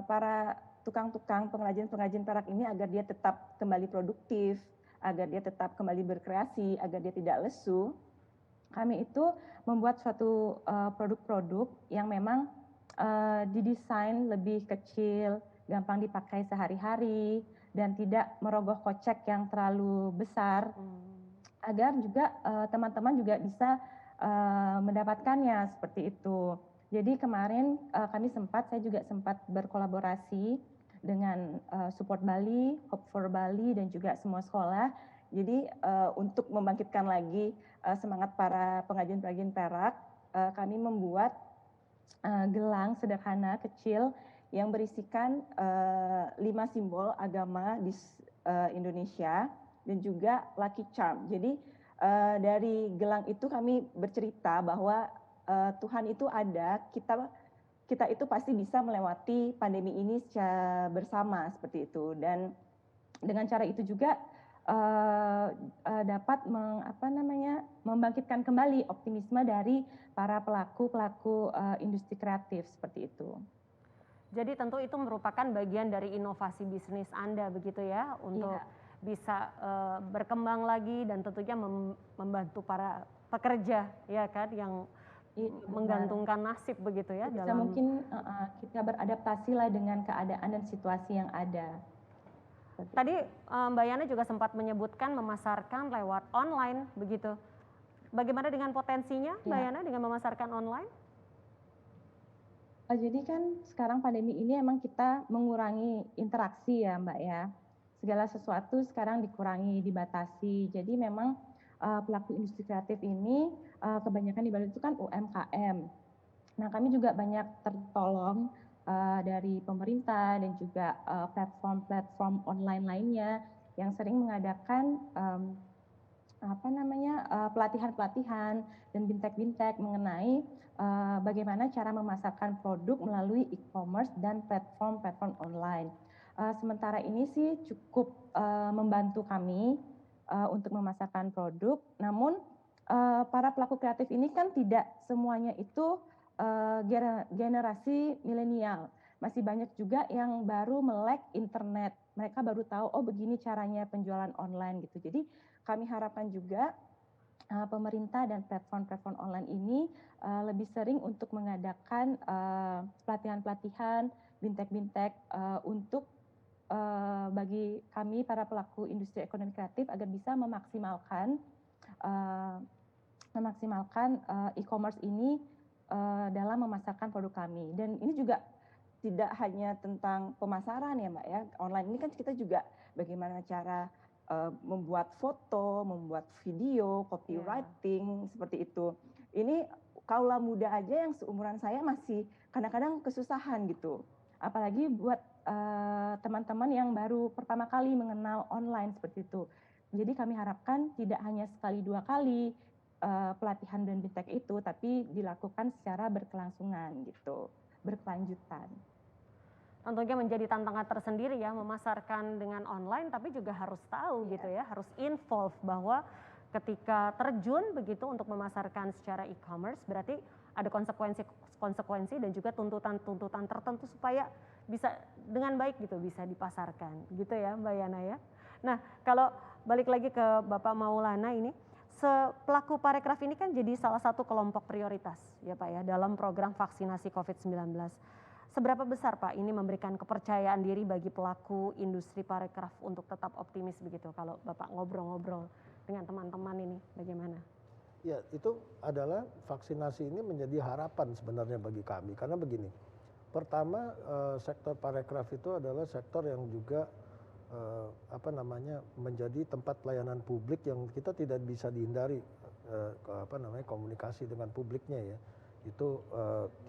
para tukang-tukang pengrajin-pengrajin perak ini agar dia tetap kembali produktif, agar dia tetap kembali berkreasi, agar dia tidak lesu. Kami itu membuat suatu produk-produk yang memang didesain lebih kecil, gampang dipakai sehari-hari, dan tidak merogoh kocek yang terlalu besar, agar juga teman-teman juga bisa mendapatkannya seperti itu. Jadi kemarin saya juga sempat berkolaborasi dengan Support Bali, Hope for Bali, dan juga semua sekolah. Jadi untuk membangkitkan lagi semangat para pengrajin-pengrajin perak, kami membuat gelang sederhana kecil yang berisikan 5 simbol agama di Indonesia dan juga lucky charm. Jadi dari gelang itu kami bercerita bahwa Tuhan itu ada, kita itu pasti bisa melewati pandemi ini secara bersama seperti itu. Dan dengan cara itu juga dapat membangkitkan kembali optimisme dari para pelaku industri kreatif seperti itu. Jadi tentu itu merupakan bagian dari inovasi bisnis Anda begitu ya untuk bisa berkembang lagi dan tentunya membantu para pekerja ya kan yang menggantungkan nasib begitu ya bisa dalam mungkin kita beradaptasi lah dengan keadaan dan situasi yang ada. Tadi Mbak Yana juga sempat menyebutkan memasarkan lewat online begitu. Bagaimana dengan potensinya Mbak Yana dengan memasarkan online? Jadi kan sekarang pandemi ini emang kita mengurangi interaksi ya Mbak ya. Segala sesuatu sekarang dikurangi, dibatasi. Jadi memang pelaku industri kreatif ini kebanyakan di Bali itu kan UMKM. Nah kami juga banyak tertolong dari pemerintah dan juga platform-platform online lainnya yang sering mengadakan pelatihan-pelatihan dan bintek-bintek mengenai bagaimana cara memasarkan produk melalui e-commerce dan platform-platform online. Sementara ini sih cukup membantu kami untuk memasarkan produk, namun para pelaku kreatif ini kan tidak semuanya itu generasi milenial. Masih banyak juga yang baru melek internet. Mereka baru tahu, oh begini caranya penjualan online gitu. Jadi kami harapkan juga pemerintah dan platform-platform online ini lebih sering untuk mengadakan pelatihan-pelatihan, bintek-bintek untuk bagi kami para pelaku industri ekonomi kreatif agar bisa memaksimalkan e-commerce ini dalam memasarkan produk kami. Dan ini juga tidak hanya tentang pemasaran ya Mbak ya, online ini kan kita juga bagaimana cara membuat foto, membuat video, copywriting seperti itu. Ini kaula muda aja yang seumuran saya masih kadang-kadang kesusahan gitu. Apalagi buat teman-teman yang baru pertama kali mengenal online seperti itu. Jadi kami harapkan tidak hanya sekali dua kali pelatihan dan bintek itu, tapi dilakukan secara berkelangsungan gitu, berkelanjutan. Tentunya menjadi tantangan tersendiri ya memasarkan dengan online, tapi juga harus tahu gitu ya, harus involve bahwa ketika terjun begitu untuk memasarkan secara e-commerce berarti ada konsekuensi dan juga tuntutan tertentu supaya bisa dengan baik gitu bisa dipasarkan gitu ya Mbak Yana ya. Nah kalau balik lagi ke Bapak Maulana ini, pelaku parekraf ini kan jadi salah satu kelompok prioritas ya Pak ya dalam program vaksinasi COVID-19. Seberapa besar Pak ini memberikan kepercayaan diri bagi pelaku industri parekraf untuk tetap optimis begitu kalau Bapak ngobrol-ngobrol dengan teman-teman ini bagaimana? Ya itu adalah vaksinasi ini menjadi harapan sebenarnya bagi kami karena begini. Pertama sektor parekraf itu adalah sektor yang juga menjadi tempat pelayanan publik yang kita tidak bisa dihindari komunikasi dengan publiknya ya. Itu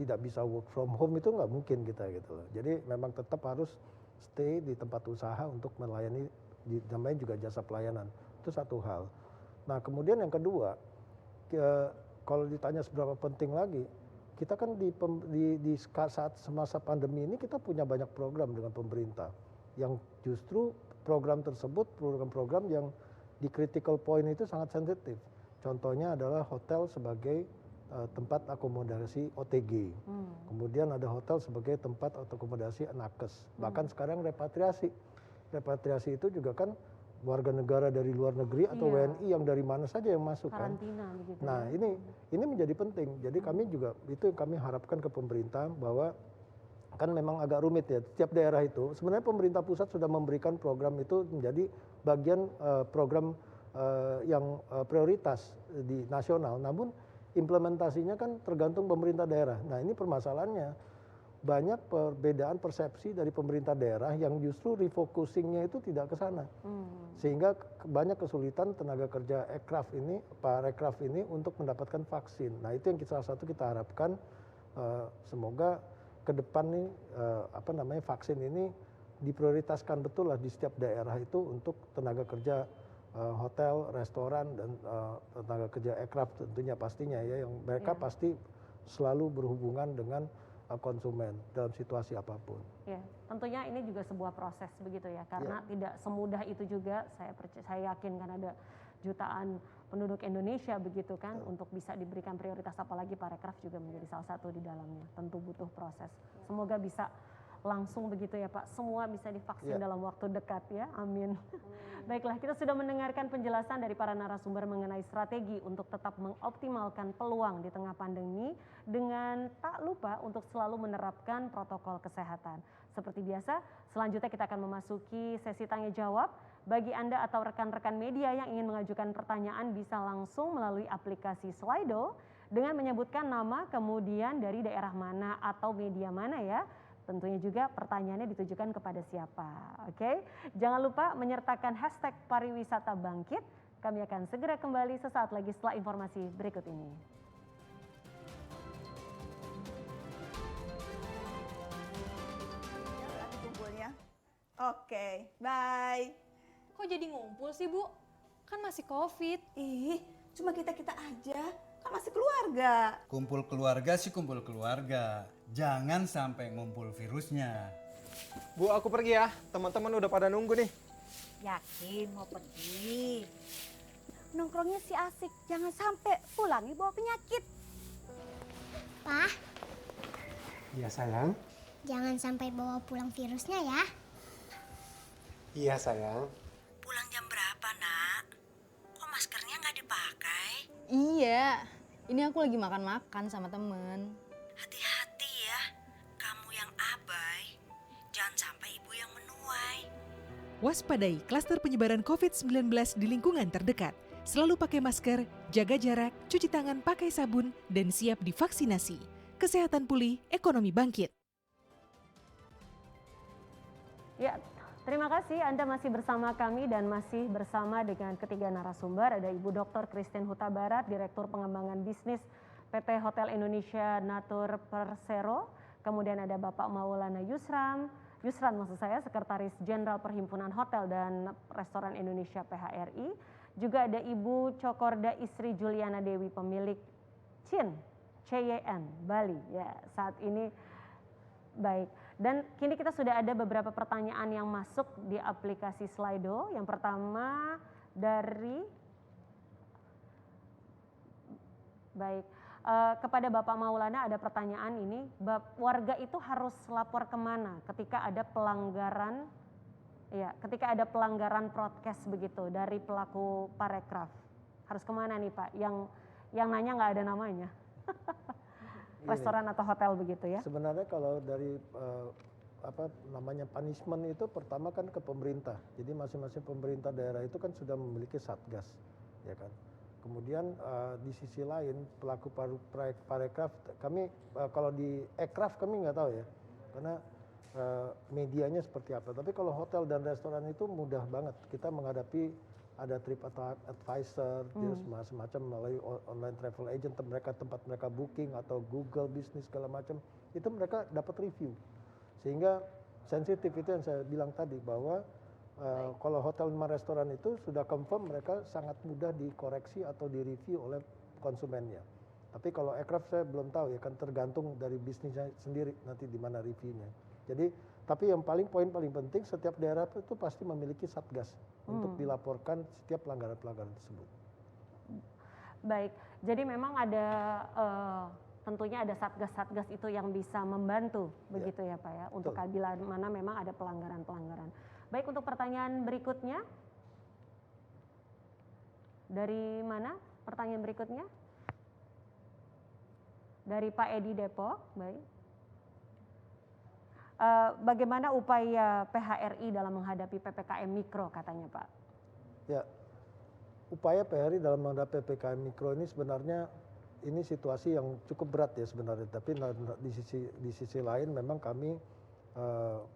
tidak bisa work from home itu nggak mungkin kita gitu loh. Jadi memang tetap harus stay di tempat usaha untuk melayani, namanya juga jasa pelayanan. Itu satu hal. Nah kemudian yang kedua, kalau ditanya seberapa penting lagi, kita kan di saat semasa pandemi ini kita punya banyak program dengan pemerintah yang justru program tersebut program-program yang di critical point itu sangat sensitif. Contohnya adalah hotel sebagai tempat akomodasi OTG, kemudian ada hotel sebagai tempat akomodasi nakes, bahkan sekarang repatriasi itu juga kan warga negara dari luar negeri atau WNI yang dari mana saja yang masuk karantina, kan. Begitu, nah ya. ini menjadi penting, jadi kami juga itu yang kami harapkan ke pemerintah bahwa kan memang agak rumit ya, setiap daerah itu sebenarnya pemerintah pusat sudah memberikan program itu menjadi bagian program yang prioritas di nasional, namun implementasinya kan tergantung pemerintah daerah. Nah ini permasalahannya, banyak perbedaan persepsi dari pemerintah daerah yang justru refocusingnya itu tidak ke sana. Sehingga banyak kesulitan tenaga kerja parekraf ini untuk mendapatkan vaksin. Nah itu yang salah satu kita harapkan, semoga ke depan nih vaksin ini diprioritaskan betul lah di setiap daerah itu untuk tenaga kerja hotel, restoran, dan tenaga kerja aircraft tentunya pastinya ya, yang mereka pasti selalu berhubungan dengan konsumen dalam situasi apapun. Ya, tentunya ini juga sebuah proses begitu ya, karena tidak semudah itu juga. Saya yakin kan ada jutaan penduduk Indonesia begitu kan untuk bisa diberikan prioritas, apalagi parekraf juga menjadi salah satu di dalamnya. Tentu butuh proses. Semoga bisa langsung begitu ya Pak, semua bisa divaksin dalam waktu dekat ya, amin. Baiklah, kita sudah mendengarkan penjelasan dari para narasumber mengenai strategi untuk tetap mengoptimalkan peluang di tengah pandemi dengan tak lupa untuk selalu menerapkan protokol kesehatan. Seperti biasa, selanjutnya kita akan memasuki sesi tanya jawab. Bagi Anda atau rekan-rekan media yang ingin mengajukan pertanyaan bisa langsung melalui aplikasi Slido dengan menyebutkan nama, kemudian dari daerah mana atau media mana ya. Tentunya juga pertanyaannya ditujukan kepada siapa. Oke, jangan lupa menyertakan hashtag pariwisata bangkit. Kami akan segera kembali sesaat lagi setelah informasi berikut ini. Lagi kumpulnya. Oke, bye. Kok jadi ngumpul sih, Bu? Kan masih COVID. Ih, cuma kita-kita aja. Kan masih keluarga. Kumpul keluarga sih kumpul keluarga. Jangan sampai ngumpul virusnya. Bu, aku pergi ya. Teman-teman udah pada nunggu nih. Yakin mau pergi? Nongkrongnya sih asik. Jangan sampai pulangi bawa penyakit. Pak, Iya sayang. jangan sampai bawa pulang virusnya ya. Iya sayang. Pulang jam berapa, Nak? Kok maskernya nggak dipakai? Iya, ini aku lagi makan-makan sama temen. Hati-hati ya. Kamu yang abai. Jangan sampai ibu yang menuai. Waspadai klaster penyebaran COVID-19 di lingkungan terdekat. Selalu pakai masker, jaga jarak, cuci tangan pakai sabun, dan siap divaksinasi. Kesehatan pulih, ekonomi bangkit. Ya, terima kasih Anda masih bersama kami dan masih bersama dengan ketiga narasumber. Ada Ibu Dr. Christine Huta Barat, Direktur Pengembangan Bisnis PT Hotel Indonesia Natur Persero. Kemudian ada Bapak Maulana Yusran maksud saya, Sekretaris Jenderal Perhimpunan Hotel dan Restoran Indonesia PHRI. Juga ada Ibu Cokorda Isri Juliana Dewi, pemilik CYN Bali. Ya, saat ini baik. Dan kini kita sudah ada beberapa pertanyaan yang masuk di aplikasi Slido. Yang pertama dari kepada Bapak Maulana ada pertanyaan ini, warga itu harus lapor kemana ketika ada pelanggaran, ya, ketika ada pelanggaran prokes begitu dari pelaku parekraf, harus kemana nih Pak? Yang nanya nggak ada namanya, restoran atau hotel begitu ya? Sebenarnya kalau dari punishment itu pertama kan ke pemerintah. Jadi masing-masing pemerintah daerah itu kan sudah memiliki satgas, ya kan. Kemudian di sisi lain pelaku parekraf kami kalau di ekraf kami nggak tahu ya, karena medianya seperti apa. Tapi kalau hotel dan restoran itu mudah banget kita menghadapi, ada TripAdvisor, semacam melalui online travel agent mereka, tempat mereka booking atau Google Business segala macam, itu mereka dapat review. Sehingga sensitif itu yang saya bilang tadi bahwa kalau hotel sama restoran itu sudah confirm mereka sangat mudah dikoreksi atau direview oleh konsumennya. Tapi kalau aircraft saya belum tahu ya, kan tergantung dari bisnisnya sendiri nanti di mana reviewnya. Jadi tapi yang poin paling penting, setiap daerah itu pasti memiliki satgas untuk dilaporkan setiap pelanggaran-pelanggaran tersebut. Baik, jadi memang ada tentunya ada satgas-satgas itu yang bisa membantu begitu ya Pak ya, untuk bila mana memang ada pelanggaran-pelanggaran. Baik, untuk pertanyaan berikutnya, dari mana pertanyaan berikutnya? Dari Pak Edi Depok, baik. Bagaimana upaya PHRI dalam menghadapi PPKM Mikro katanya Pak? Ya, upaya PHRI dalam menghadapi PPKM Mikro ini sebenarnya ini situasi yang cukup berat ya sebenarnya. Tapi di sisi lain memang kami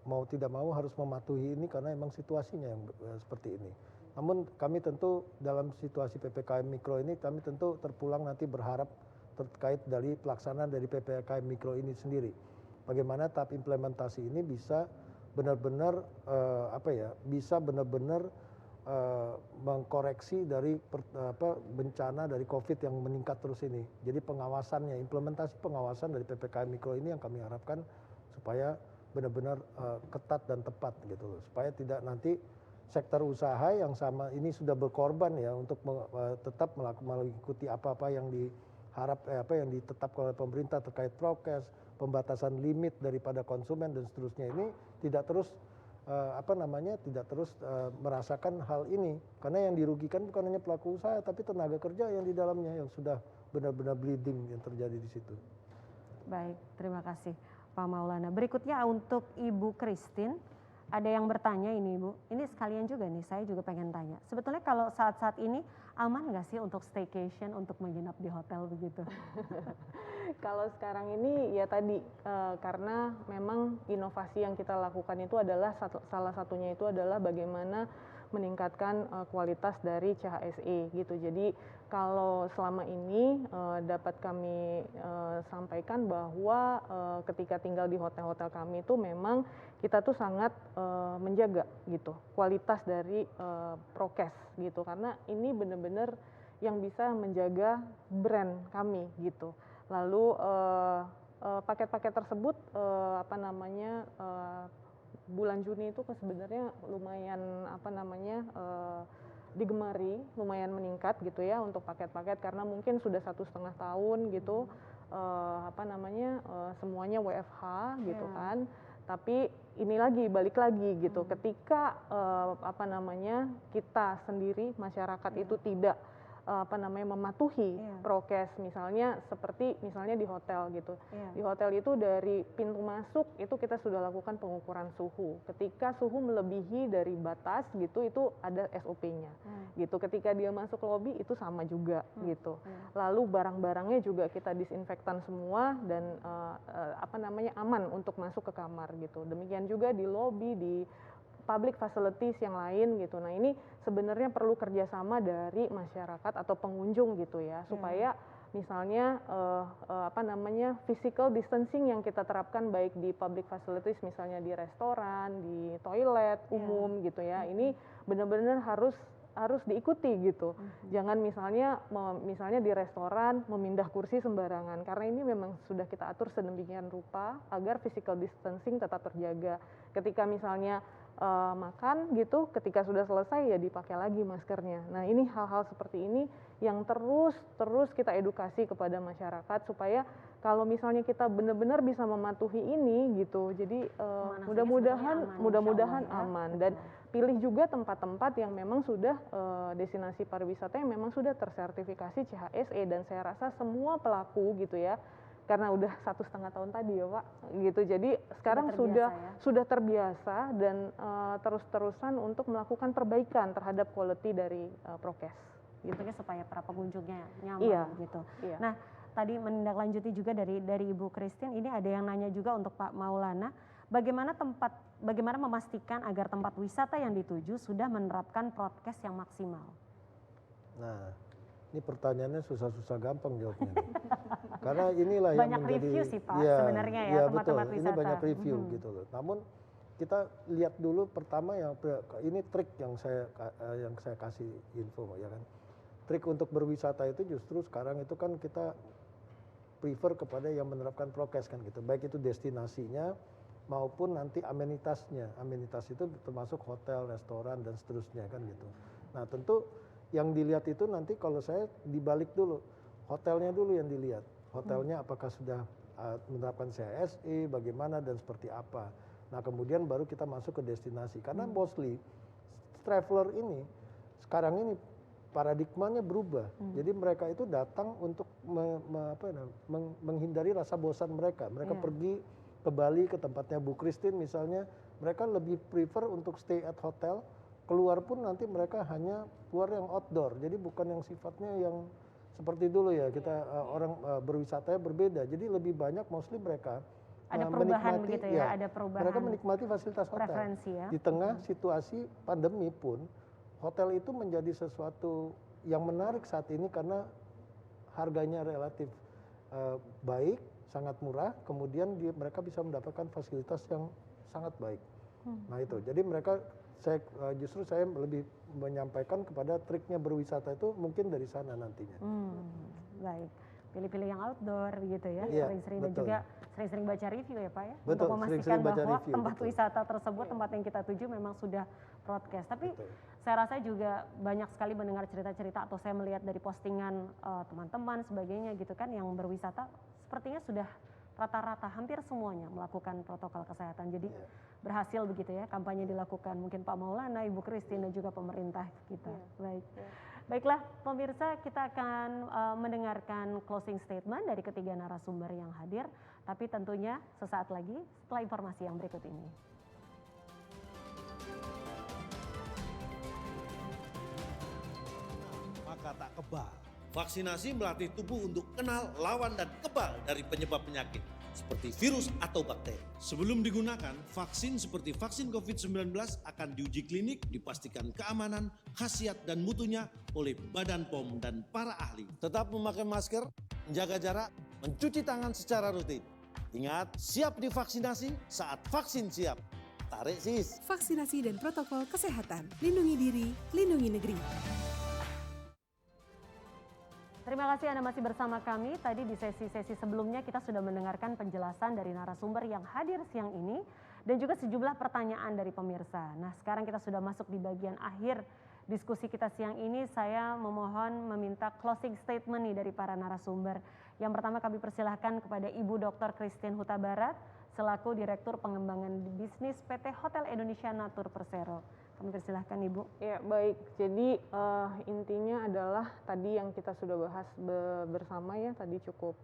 mau tidak mau harus mematuhi ini karena memang situasinya yang seperti ini. Namun kami tentu dalam situasi PPKM Mikro ini kami tentu terpulang nanti berharap terkait dari pelaksanaan dari PPKM Mikro ini sendiri. Bagaimana tahap implementasi ini bisa benar-benar bisa benar-benar mengkoreksi dari bencana dari COVID yang meningkat terus ini. Jadi pengawasannya, implementasi pengawasan dari PPKM Mikro ini yang kami harapkan supaya benar-benar ketat dan tepat gitu loh, supaya tidak nanti sektor usaha yang sama ini sudah berkorban ya untuk tetap mengikuti apa-apa yang diharap yang ditetapkan oleh pemerintah terkait prokes, pembatasan limit daripada konsumen dan seterusnya ini tidak terus merasakan hal ini, karena yang dirugikan bukan hanya pelaku usaha tapi tenaga kerja yang di dalamnya yang sudah benar-benar bleeding yang terjadi di situ. Baik, terima kasih Pak Maulana. Berikutnya untuk Ibu Christine, ada yang bertanya ini Ibu, ini sekalian juga nih saya juga pengen tanya. Sebetulnya kalau saat-saat ini aman nggak sih untuk staycation, untuk menginap di hotel begitu? Kalau sekarang ini ya tadi karena memang inovasi yang kita lakukan itu adalah salah satunya itu adalah bagaimana meningkatkan kualitas dari CHSE gitu. Jadi kalau selama ini dapat kami sampaikan bahwa ketika tinggal di hotel-hotel kami itu memang kita tuh sangat menjaga gitu kualitas dari prokes gitu, karena ini benar-benar yang bisa menjaga brand kami gitu. Lalu paket-paket tersebut bulan Juni itu sebenarnya lumayan digemari, lumayan meningkat gitu ya untuk paket-paket, karena mungkin sudah 1,5 tahun gitu semuanya WFH gitu kan. Tapi ini balik lagi gitu, ketika kita sendiri masyarakat itu tidak mematuhi prokes, misalnya seperti di hotel gitu. Di hotel itu dari pintu masuk itu kita sudah lakukan pengukuran suhu. Ketika suhu melebihi dari batas gitu, itu ada SOP-nya gitu. Ketika dia masuk lobi itu sama juga gitu. Lalu barang-barangnya juga kita disinfektan semua dan aman untuk masuk ke kamar gitu. Demikian juga di lobi, di public facilities yang lain gitu. Nah ini sebenarnya perlu kerjasama dari masyarakat atau pengunjung gitu ya, supaya misalnya physical distancing yang kita terapkan baik di public facilities, misalnya di restoran, di toilet umum gitu ya, ini benar-benar harus diikuti gitu. Jangan misalnya di restoran memindah kursi sembarangan, karena ini memang sudah kita atur sedemikian rupa agar physical distancing tetap terjaga. Ketika misalnya makan gitu, ketika sudah selesai ya dipakai lagi maskernya. Nah ini hal-hal seperti ini yang terus kita edukasi kepada masyarakat, supaya kalau misalnya kita benar-benar bisa mematuhi ini gitu, jadi mudah-mudahan aman. Dan pilih juga tempat-tempat yang memang sudah destinasi pariwisata yang memang sudah tersertifikasi CHSE, dan saya rasa semua pelaku gitu ya, karena udah 1,5 tahun tadi ya Pak gitu, jadi sekarang sudah terbiasa dan terus-terusan untuk melakukan perbaikan terhadap quality dari prokes gitu, supaya para pengunjungnya nyaman gitu. Nah tadi menindaklanjuti juga dari Ibu Christine, ini ada yang nanya juga untuk Pak Maulana, bagaimana memastikan agar tempat wisata yang dituju sudah menerapkan prokes yang maksimal? Nah ini pertanyaannya susah-susah gampang jawabnya. Karena inilah yang banyak menjadi review sih Pak sebenarnya ya tempat-tempat wisata. Ini banyak review gitu loh. Namun kita lihat dulu pertama ini trik yang saya kasih info ya kan. Trik untuk berwisata itu justru sekarang itu kan kita prefer kepada yang menerapkan prokes kan gitu. Baik itu destinasinya maupun nanti amenitasnya. Amenitas itu termasuk hotel, restoran dan seterusnya kan gitu. Nah tentu yang dilihat itu nanti kalau saya dibalik dulu, hotelnya dulu yang dilihat. Hotelnya apakah sudah menerapkan CHSE, bagaimana dan seperti apa. Nah kemudian baru kita masuk ke destinasi. Karena mostly traveler ini, sekarang ini paradigmanya berubah. Jadi mereka itu datang untuk menghindari rasa bosan mereka. Mereka pergi ke Bali, ke tempatnya Bu Christine misalnya, mereka lebih prefer untuk stay at hotel. Keluar pun nanti mereka hanya keluar yang outdoor, jadi bukan yang sifatnya yang seperti dulu ya, kita orang berwisatanya berbeda, jadi lebih banyak mostly mereka ada perubahan begitu ya, ada perubahan. Mereka menikmati fasilitas hotel. Ya. Di tengah situasi pandemi pun, hotel itu menjadi sesuatu yang menarik saat ini karena harganya relatif baik, sangat murah, kemudian mereka bisa mendapatkan fasilitas yang sangat baik. Nah itu, jadi mereka justru saya lebih menyampaikan kepada triknya berwisata itu mungkin dari sana nantinya. Baik, pilih-pilih yang outdoor gitu ya, sering-sering dan juga sering-sering baca review ya Pak ya, betul, untuk memastikan bahwa review, tempat wisata tersebut, tempat yang kita tuju memang sudah broadcast. Tapi saya rasa juga banyak sekali mendengar cerita-cerita atau saya melihat dari postingan teman-teman sebagainya gitu kan yang berwisata sepertinya sudah rata-rata hampir semuanya melakukan protokol kesehatan. Jadi berhasil begitu ya kampanye dilakukan. Mungkin Pak Maulana, Ibu Christine dan juga pemerintah kita. Baik. Baiklah pemirsa, kita akan mendengarkan closing statement dari ketiga narasumber yang hadir. Tapi tentunya sesaat lagi setelah informasi yang berikut ini. Maka tak kebal. Vaksinasi melatih tubuh untuk kenal, lawan, dan kebal dari penyebab penyakit seperti virus atau bakteri. Sebelum digunakan, vaksin seperti vaksin COVID-19 akan diuji klinik, dipastikan keamanan, khasiat, dan mutunya oleh Badan POM dan para ahli. Tetap memakai masker, menjaga jarak, mencuci tangan secara rutin. Ingat, siap divaksinasi saat vaksin siap. Tarik sis. Vaksinasi dan protokol kesehatan. Lindungi diri, lindungi negeri. Terima kasih Anda masih bersama kami. Tadi di sesi-sesi sebelumnya kita sudah mendengarkan penjelasan dari narasumber yang hadir siang ini dan juga sejumlah pertanyaan dari pemirsa. Nah, sekarang kita sudah masuk di bagian akhir diskusi kita siang ini. Saya memohon meminta closing statement nih dari para narasumber. Yang pertama kami persilahkan kepada Ibu Dr. Christine Huta Barat selaku Direktur Pengembangan Bisnis PT Hotel Indonesia Natur Persero. Kami persilahkan Ibu. Ya baik, jadi intinya adalah tadi yang kita sudah bahas bersama ya, tadi cukup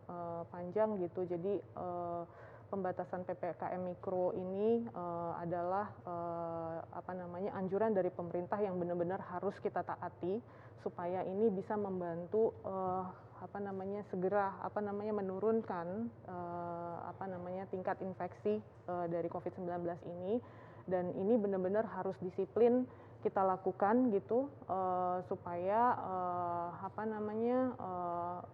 panjang gitu. Jadi pembatasan PPKM Mikro ini adalah anjuran dari pemerintah yang benar-benar harus kita taati supaya ini bisa membantu segera menurunkan tingkat infeksi dari COVID-19 ini. Dan ini benar-benar harus disiplin kita lakukan gitu supaya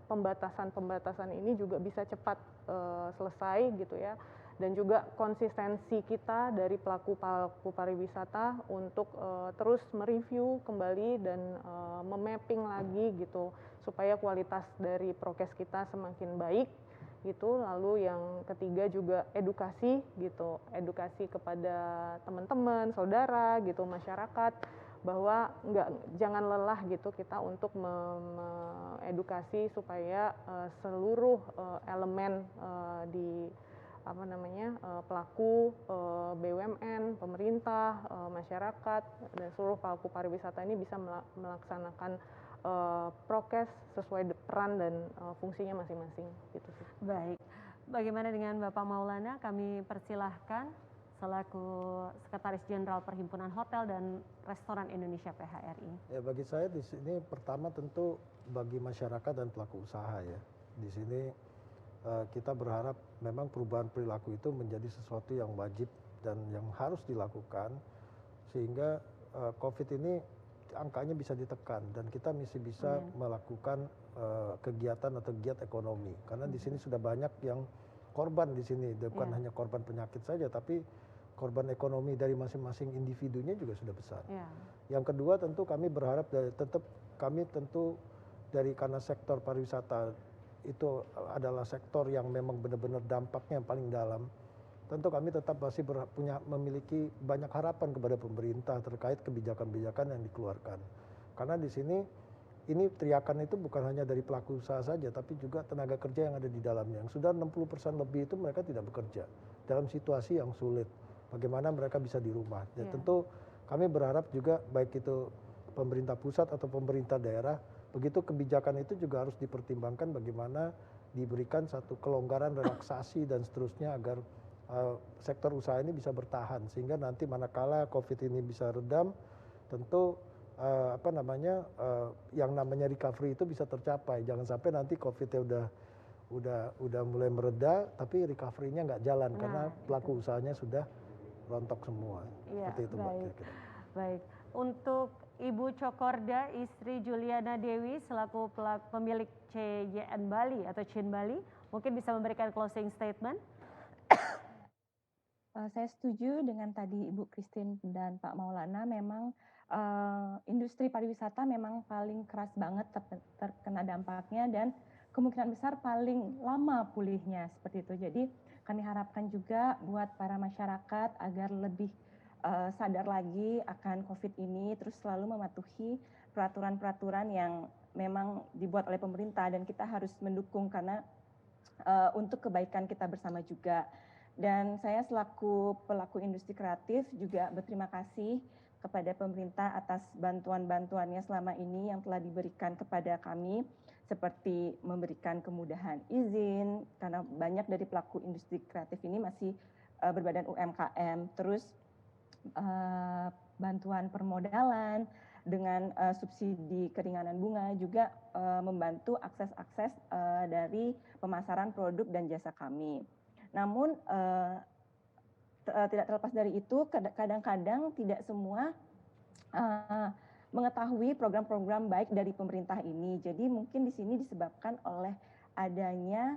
pembatasan ini juga bisa cepat selesai gitu ya. Dan juga konsistensi kita dari pelaku pariwisata untuk terus mereview kembali dan memapping lagi gitu supaya kualitas dari prokes kita semakin baik gitu. Lalu yang ketiga juga edukasi gitu, edukasi kepada teman-teman, saudara gitu, masyarakat bahwa jangan lelah gitu kita untuk mengedukasi supaya seluruh elemen di pelaku BUMN, pemerintah, masyarakat dan seluruh pelaku pariwisata ini bisa melaksanakan prokes sesuai peran dan fungsinya masing-masing gitu sih. Baik, bagaimana dengan Bapak Maulana? Kami persilahkan selaku Sekretaris Jenderal Perhimpunan Hotel dan Restoran Indonesia PHRI. Ya bagi saya di sini pertama tentu bagi masyarakat dan pelaku usaha ya. Di sini kita berharap memang perubahan perilaku itu menjadi sesuatu yang wajib dan yang harus dilakukan sehingga COVID ini angkanya bisa ditekan dan kita mesti bisa melakukan kegiatan atau giat ekonomi karena di sini sudah banyak yang korban di sini bukan hanya korban penyakit saja tapi korban ekonomi dari masing-masing individunya juga sudah besar. Yang kedua tentu kami berharap tentu dari karena sektor pariwisata itu adalah sektor yang memang benar-benar dampaknya yang paling dalam. Tentu kami tetap masih memiliki banyak harapan kepada pemerintah terkait kebijakan-kebijakan yang dikeluarkan. Karena di sini ini teriakan itu bukan hanya dari pelaku usaha saja, tapi juga tenaga kerja yang ada di dalamnya. Yang sudah 60% lebih itu mereka tidak bekerja dalam situasi yang sulit. Bagaimana mereka bisa di rumah. Dan tentu kami berharap juga baik itu pemerintah pusat atau pemerintah daerah, begitu kebijakan itu juga harus dipertimbangkan bagaimana diberikan satu kelonggaran relaksasi dan seterusnya agar sektor usaha ini bisa bertahan sehingga nanti manakala COVID ini bisa redam tentu yang namanya recovery itu bisa tercapai. Jangan sampai nanti COVID-nya udah mulai mereda tapi recovery-nya nggak jalan karena pelaku usahanya sudah rontok semua. Ya, seperti itu Mbak. Baik. Untuk Ibu Cokorda, istri Juliana Dewi selaku pemilik CJN Bali atau Chin Bali, mungkin bisa memberikan closing statement. Saya setuju dengan tadi Ibu Christine dan Pak Maulana, memang industri pariwisata memang paling keras banget terkena dampaknya dan kemungkinan besar paling lama pulihnya seperti itu. Jadi kami harapkan juga buat para masyarakat agar lebih sadar lagi akan COVID ini, terus selalu mematuhi peraturan-peraturan yang memang dibuat oleh pemerintah dan kita harus mendukung karena untuk kebaikan kita bersama juga. Dan saya selaku pelaku industri kreatif juga berterima kasih kepada pemerintah atas bantuan-bantuannya selama ini yang telah diberikan kepada kami, seperti memberikan kemudahan izin, karena banyak dari pelaku industri kreatif ini masih berbadan UMKM, terus bantuan permodalan dengan subsidi keringanan bunga, juga membantu akses-akses dari pemasaran produk dan jasa kami. Namun tidak terlepas dari itu, kadang-kadang tidak semua mengetahui program-program baik dari pemerintah ini. Jadi mungkin di sini disebabkan oleh adanya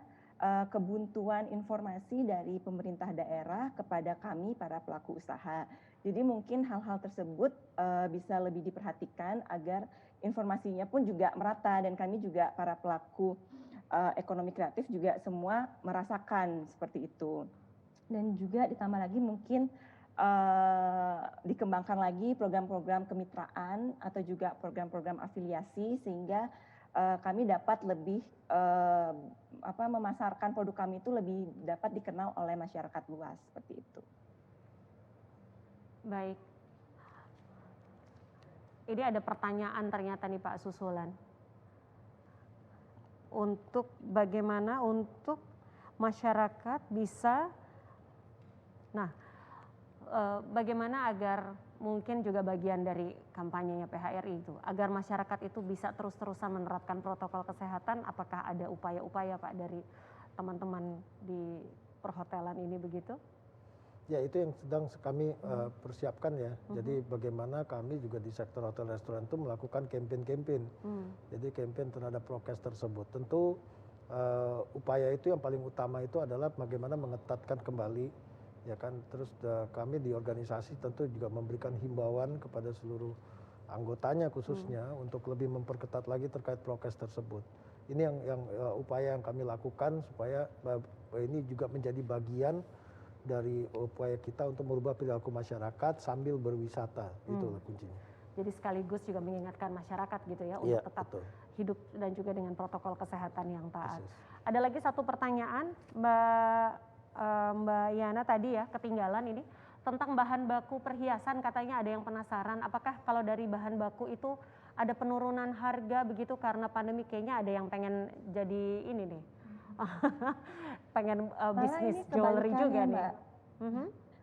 kebuntuan informasi dari pemerintah daerah kepada kami para pelaku usaha. Jadi mungkin hal-hal tersebut bisa lebih diperhatikan agar informasinya pun juga merata, dan kami juga para pelaku ekonomi kreatif juga semua merasakan seperti itu. Dan juga ditambah lagi mungkin dikembangkan lagi program-program kemitraan atau juga program-program afiliasi, sehingga kami dapat lebih memasarkan produk kami itu lebih dapat dikenal oleh masyarakat luas, seperti itu. Baik. Ini ada pertanyaan ternyata nih Pak Susulan. Untuk bagaimana untuk masyarakat bisa, bagaimana agar mungkin juga bagian dari kampanyenya PHRI itu, agar masyarakat itu bisa terus-terusan menerapkan protokol kesehatan, apakah ada upaya-upaya Pak dari teman-teman di perhotelan ini begitu? Ya, itu yang sedang kami persiapkan ya. Jadi bagaimana kami juga di sektor hotel restoran itu melakukan campaign-campaign. Jadi campaign terhadap prokes tersebut. Tentu upaya itu yang paling utama itu adalah bagaimana mengetatkan kembali, ya kan. Terus kami di organisasi tentu juga memberikan himbauan kepada seluruh anggotanya khususnya untuk lebih memperketat lagi terkait prokes tersebut. Ini yang upaya yang kami lakukan supaya ini juga menjadi bagian dari upaya kita untuk merubah perilaku masyarakat sambil berwisata. Itulah kuncinya. Jadi sekaligus juga mengingatkan masyarakat gitu ya, untuk tetap hidup dan juga dengan protokol kesehatan yang taat. Ada lagi satu pertanyaan Mbak Yana tadi ya, ketinggalan ini tentang bahan baku perhiasan, katanya ada yang penasaran apakah kalau dari bahan baku itu ada penurunan harga begitu karena pandemi, kayaknya ada yang pengen jadi ini nih. Pengen bisnis jewelry juga nih.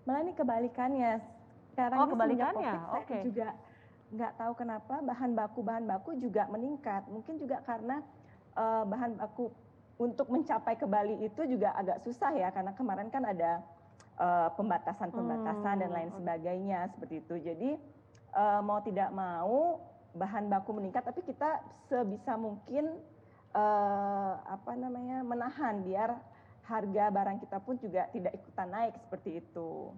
Malah ini kebalikannya. Sekarang ini kebalikannya. Saya juga nggak tahu kenapa bahan baku juga meningkat. Mungkin juga karena bahan baku untuk mencapai ke Bali itu juga agak susah ya, karena kemarin kan ada pembatasan dan lain sebagainya seperti itu. Jadi mau tidak mau bahan baku meningkat, tapi kita sebisa mungkin menahan biar harga barang kita pun juga tidak ikutan naik seperti itu.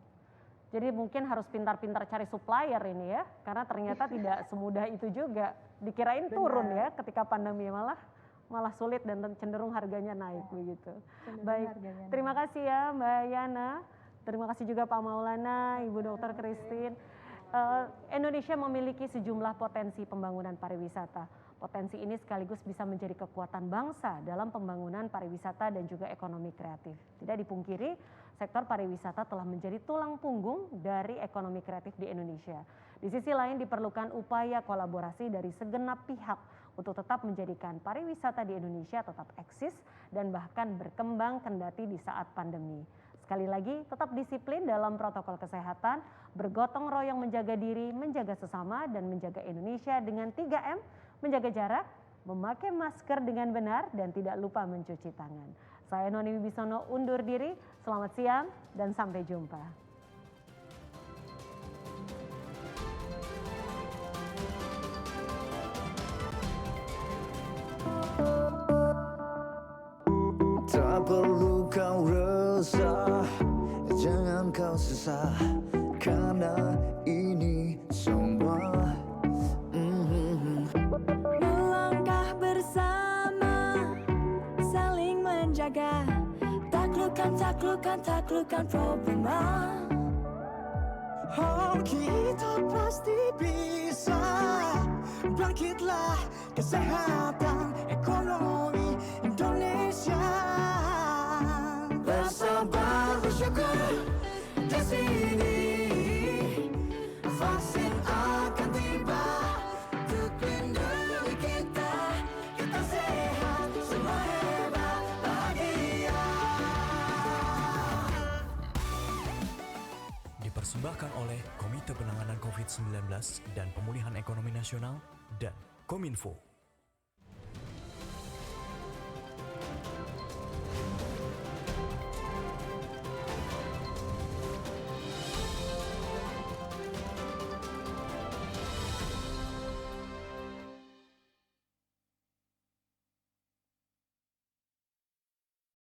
Jadi mungkin harus pintar-pintar cari supplier ini ya, karena ternyata tidak semudah itu juga. Dikirain turun ya ketika pandemi, malah sulit dan cenderung harganya naik begitu. Baik, terima kasih ya Mbak Yana, terima kasih juga Pak Maulana, Ibu Dr. Christine. Indonesia memiliki sejumlah potensi pembangunan pariwisata. Potensi ini sekaligus bisa menjadi kekuatan bangsa dalam pembangunan pariwisata dan juga ekonomi kreatif. Tidak dipungkiri, sektor pariwisata telah menjadi tulang punggung dari ekonomi kreatif di Indonesia. Di sisi lain diperlukan upaya kolaborasi dari segenap pihak untuk tetap menjadikan pariwisata di Indonesia tetap eksis dan bahkan berkembang kendati di saat pandemi. Sekali lagi, tetap disiplin dalam protokol kesehatan, bergotong royong menjaga diri, menjaga sesama, dan menjaga Indonesia dengan 3M, menjaga jarak, memakai masker dengan benar, dan tidak lupa mencuci tangan. Saya Noni Wibisono undur diri, selamat siang dan sampai jumpa. Tak perlu kau resah, jangan kau sesah, karena ini semua melangkah bersama, saling menjaga, taklukkan problema. Oh, kita pasti bisa, bangkitlah kesehatan ekonomi Indonesia. sini, vaksin akan tiba untuk lindungi kita. Kita sehat, semua hebat, bahagia. Dipersembahkan oleh Komite Penanganan COVID-19 dan Pemulihan Ekonomi Nasional dan Kominfo.